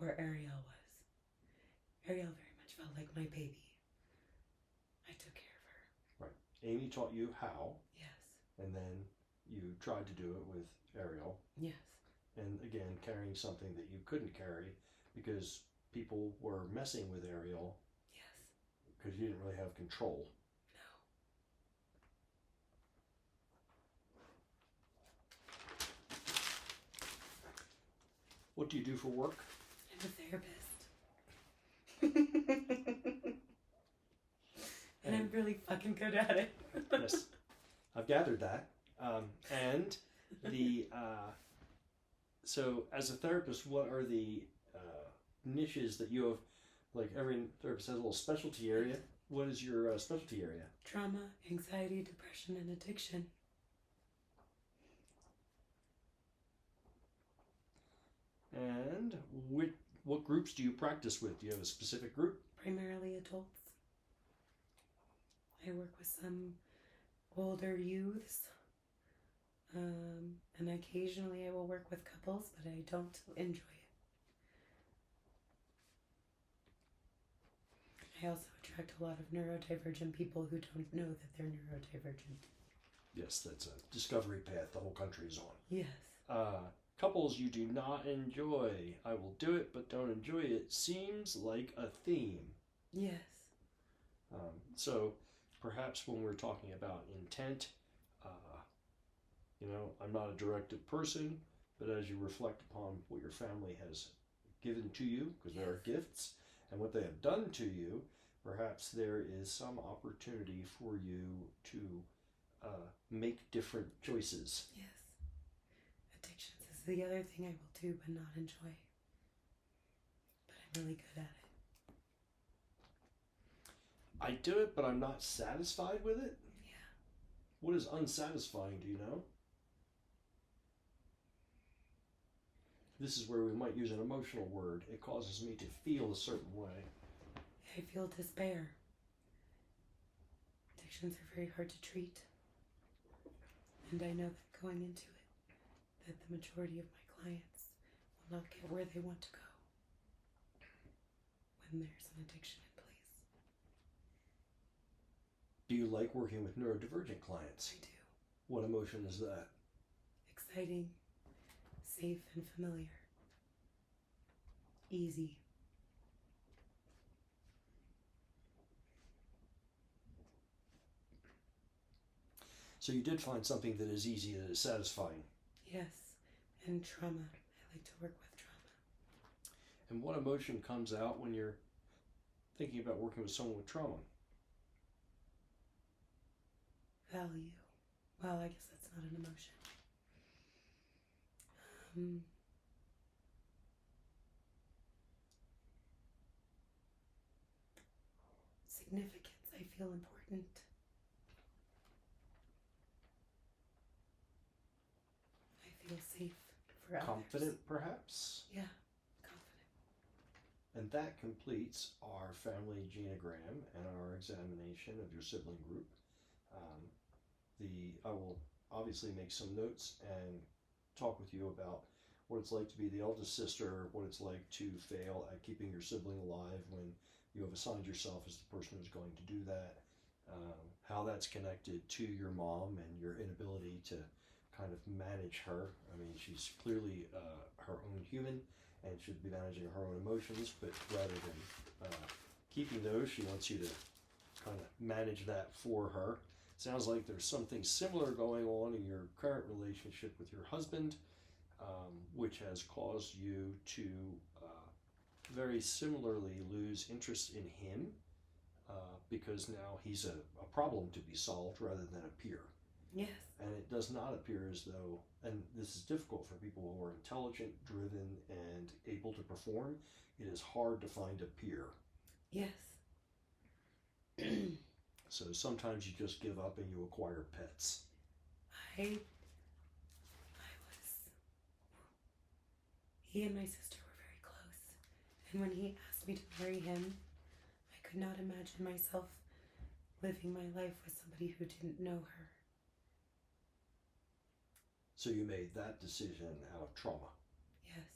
Or Ariel was. Ariel very much felt like my baby. I took care of her. Right. Amy taught you how. Yes. And then you tried to do it with Ariel. Yes. And again, carrying something that you couldn't carry because people were messing with Ariel. Yes. Because you didn't really have control. What do you do for work? I'm a therapist. And I'm really fucking good at it. Yes, I've gathered that. And the so as a therapist, what are the niches that you have? Like every therapist has a little specialty area. What is your specialty area? Trauma, anxiety, depression, and addiction. And what groups do you practice with? Do you have a specific group? Primarily adults. I work with some older youths. And occasionally I will work with couples, but I don't enjoy it. I also attract a lot of neurodivergent people who don't know that they're neurodivergent. Yes, that's a discovery path the whole country is on. Yes. Couples you do not enjoy. I will do it, but don't enjoy it. Seems like a theme. Yes. So perhaps when we're talking about intent, I'm not a directive person, but as you reflect upon what your family has given to you, because there are gifts, and what they have done to you, perhaps there is some opportunity for you to make different choices. Yes. Addictions is the other thing I will do but not enjoy. But I'm really good at it. I do it, but I'm not satisfied with it? Yeah. What is unsatisfying, do you know? This is where we might use an emotional word. It causes me to feel a certain way. I feel despair. Addictions are very hard to treat. And I know that going into it, that the majority of my clients will not get where they want to go when there's an addiction in place. Do you like working with neurodivergent clients? I do. What emotion is that? Exciting, safe and familiar. Easy. So you did find something that is easy, that is satisfying. Yes, and trauma. I like to work with trauma. And what emotion comes out when you're thinking about working with someone with trauma? Value. Well, I guess that's not an emotion. Significance. I feel important. I feel safe for others. Confident, perhaps? Yeah, confident. And that completes our family genogram and our examination of your sibling group. I will obviously make some notes and talk with you about what it's like to be the eldest sister, what it's like to fail at keeping your sibling alive when you have assigned yourself as the person who's going to do that, how that's connected to your mom and your inability to kind of manage her. I mean, she's clearly her own human and should be managing her own emotions, but rather than keeping those, she wants you to kind of manage that for her. Sounds like there's something similar going on in your current relationship with your husband, which has caused you to very similarly lose interest in him because now he's a problem to be solved rather than a peer. Yes. And it does not appear as though, and this is difficult for people who are intelligent, driven, and able to perform, it is hard to find a peer. Yes. So sometimes you just give up and you acquire pets. He and my sister were very close. And when he asked me to marry him, I could not imagine myself living my life with somebody who didn't know her. So you made that decision out of trauma. Yes.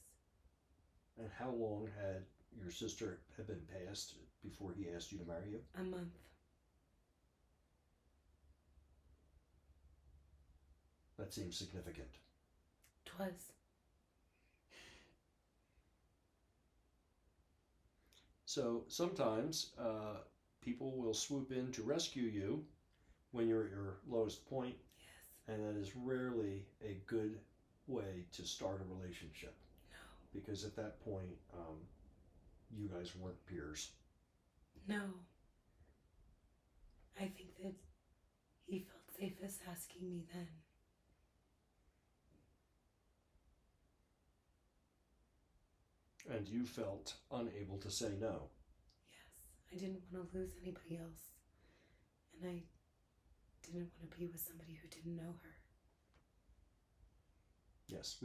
And how long had your sister had been passed before he asked you to marry you? A month. That seems significant. 'Twas. So sometimes people will swoop in to rescue you when you're at your lowest point. Yes. And that is rarely a good way to start a relationship. No. Because at that point, you guys weren't peers. No. I think that he felt safest asking me then. And you felt unable to say no. Yes. I didn't want to lose anybody else. And I didn't want to be with somebody who didn't know her. Yes,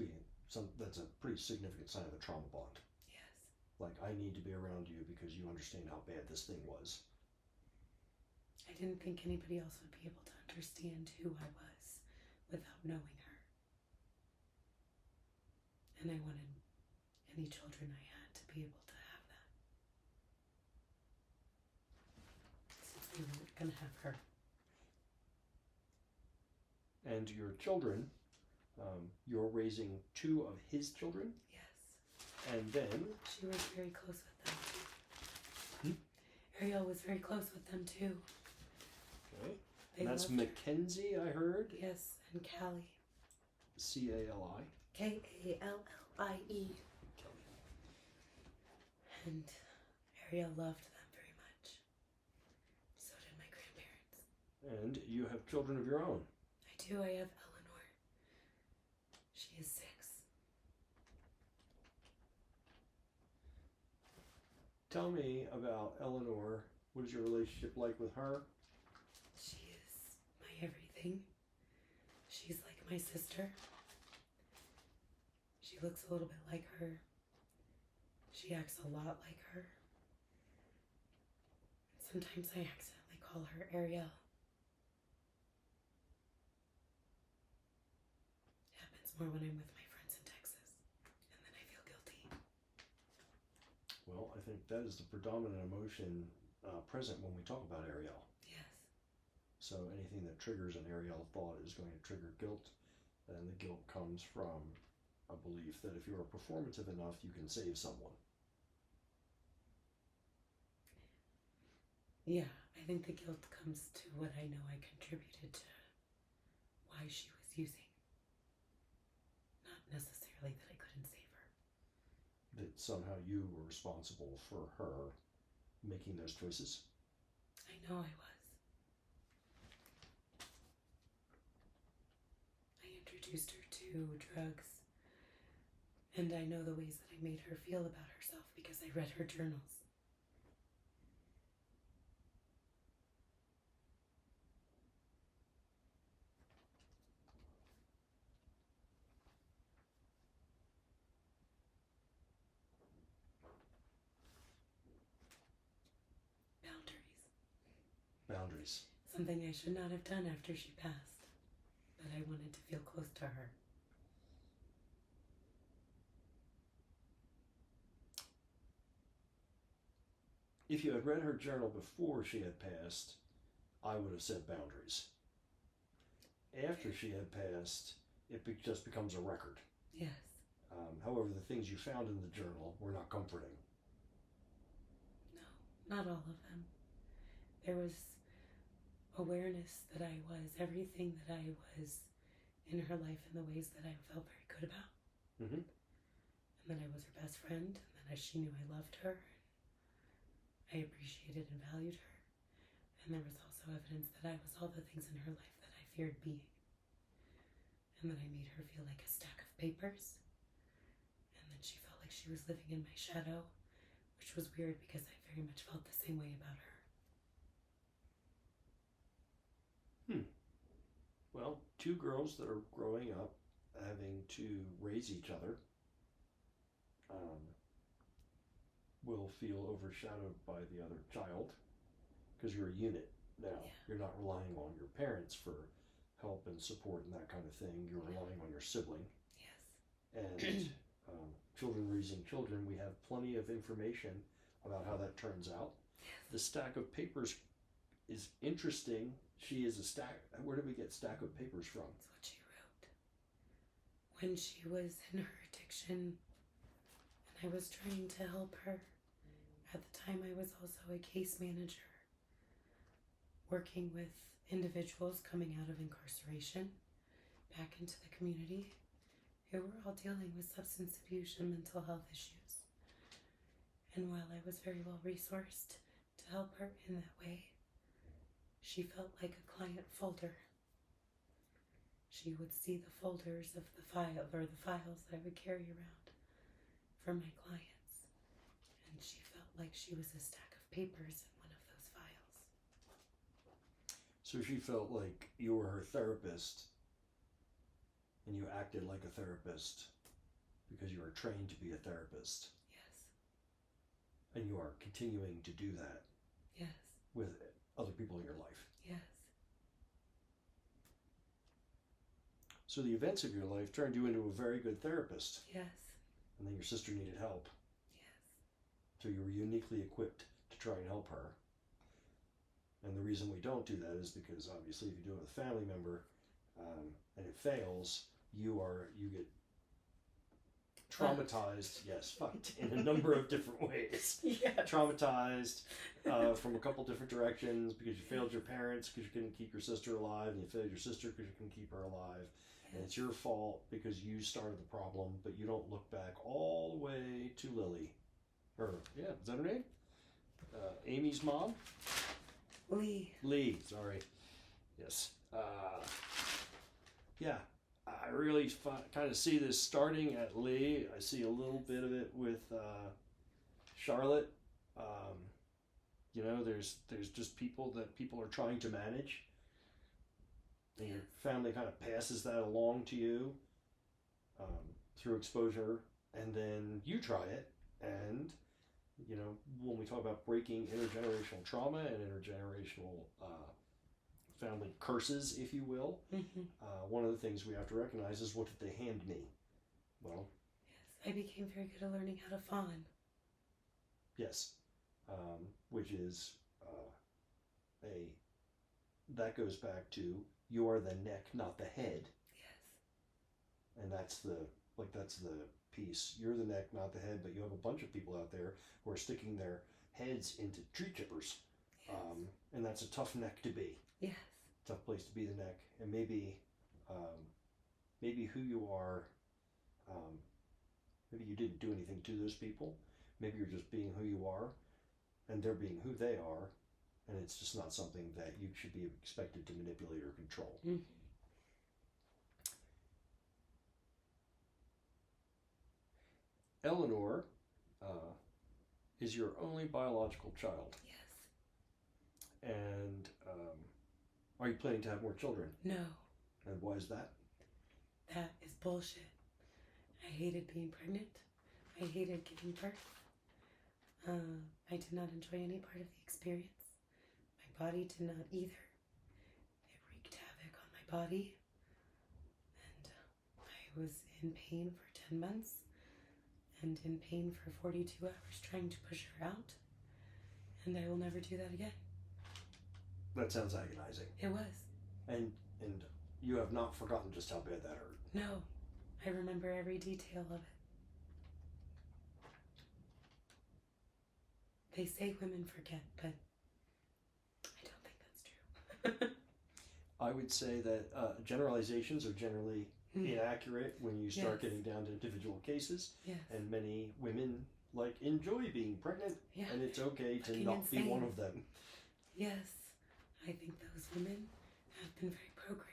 that's a pretty significant sign of a trauma bond. Yes. Like, I need to be around you because you understand how bad this thing was. I didn't think anybody else would be able to understand who I was without knowing her. And I wanted any children I had to be able to have that. Since we weren't going to have her. And your children, you're raising 2 of his children, Yes. and then She was very close with them. Ariel was very close with them too. okay, They and that's loved her. Mackenzie, I heard, Yes, and Callie. C-A-L-I. Kallie. Kelly. And Ariel loved them very much. So did my grandparents. And you have children of your own. I do. I have Eleanor. She is 6. Tell me about Eleanor. What is your relationship like with her? She is my everything. She's like my sister. She looks a little bit like her. She acts a lot like her. And sometimes I accidentally call her Ariel. It happens more when I'm with my friends in Texas. And then I feel guilty. Well, I think that is the predominant emotion present when we talk about Ariel. Yes. So anything that triggers an Ariel thought is going to trigger guilt, and the guilt comes from a belief that if you are performative enough, you can save someone. Yeah, I think the guilt comes to what I know I contributed to why she was using. Not necessarily that I couldn't save her. That somehow you were responsible for her making those choices. I know I was. I introduced her to drugs, and I know the ways that I made her feel about herself because I read her journals. Boundaries. Something I should not have done after she passed, but I wanted to feel close to her. If you had read her journal before she had passed, I would have said boundaries. After she had passed, it just becomes a record. Yes. However, the things you found in the journal were not comforting. No, not all of them. There was awareness that I was everything that I was in her life in the ways that I felt very good about. Mm-hmm. And that I was her best friend, and that she knew I loved her. I appreciated and valued her. And there was also evidence that I was all the things in her life that I feared being. And that I made her feel like a stack of papers. And that she felt like she was living in my shadow, which was weird because I very much felt the same way about her. Well, 2 girls that are growing up, having to raise each other, will feel overshadowed by the other child because you're a unit now. Yeah. You're not relying on your parents for help and support and that kind of thing. You're relying on your sibling. Yes. And children raising children, we have plenty of information about how that turns out. Yes. The stack of papers is interesting. She is a stack. Where did we get stack of papers from? That's what she wrote. When she was in her addiction, and I was trying to help her. At the time, I was also a case manager, working with individuals coming out of incarceration back into the community who were all dealing with substance abuse and mental health issues. And while I was very well resourced to help her in that way, she felt like a client folder. She would see the folders of the files that I would carry around for my clients. And she felt like she was a stack of papers in one of those files. So she felt like you were her therapist and you acted like a therapist because you were trained to be a therapist. Yes. And you are continuing to do that. Yes. With other people in your life. Yes. So the events of your life turned you into a very good therapist. Yes. And then your sister needed help. Yes. So you were uniquely equipped to try and help her. And the reason we don't do that is because obviously if you do it with a family member, and it fails, you get traumatized, yes, fucked in a number of different ways. Yeah. Traumatized from a couple different directions because you failed your parents because you couldn't keep your sister alive, and you failed your sister because you couldn't keep her alive. And it's your fault because you started the problem, but you don't look back all the way to Lily. Or, yeah, is that her name? Amy's mom? Lee, sorry. Yes. Yeah, I really kind of see this starting at Lee. I see a little bit of it with Charlotte. There's just people are trying to manage, and your family kind of passes that along to you through exposure, and then you try it. And when we talk about breaking intergenerational trauma and intergenerational family curses, if you will, one of the things we have to recognize is, what did they hand me? Well, yes, I became very good at learning how to fawn. Yes, which is that goes back to, you are the neck, not the head. Yes. And that's the piece. You're the neck, not the head, but you have a bunch of people out there who are sticking their heads into tree chippers. Yes. And that's a tough neck to be. Yes. Tough place to be, the neck. And maybe who you are, maybe you didn't do anything to those people. Maybe you're just being who you are, and they're being who they are, and it's just not something that you should be expected to manipulate or control. Mm-hmm. Eleanor is your only biological child. Yes. And are you planning to have more children? No. And why is that? That is bullshit. I hated being pregnant. I hated giving birth. I did not enjoy any part of the experience. My body did not either. It wreaked havoc on my body. And I was in pain for 10 months. And in pain for 42 hours trying to push her out. And I will never do that again. That sounds agonizing. It was. And you have not forgotten just how bad that hurt. No. I remember every detail of it. They say women forget, but I don't think that's true. I would say that generalizations are generally inaccurate when you start getting down to individual cases. Yes. And many women enjoy being pregnant, and it's okay to not be one of them. Yes, I think those women have been very programmed.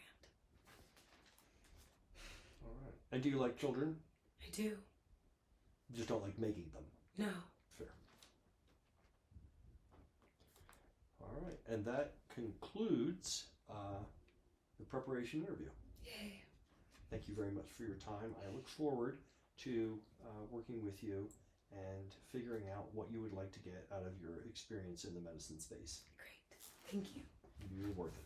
All right. And do you like children? I do. You just don't like making them? No. Fair. All right. And that concludes the preparation interview. Yay. Thank you very much for your time. I look forward to working with you and figuring out what you would like to get out of your experience in the medicine space. Great. Thank you. You're worth it.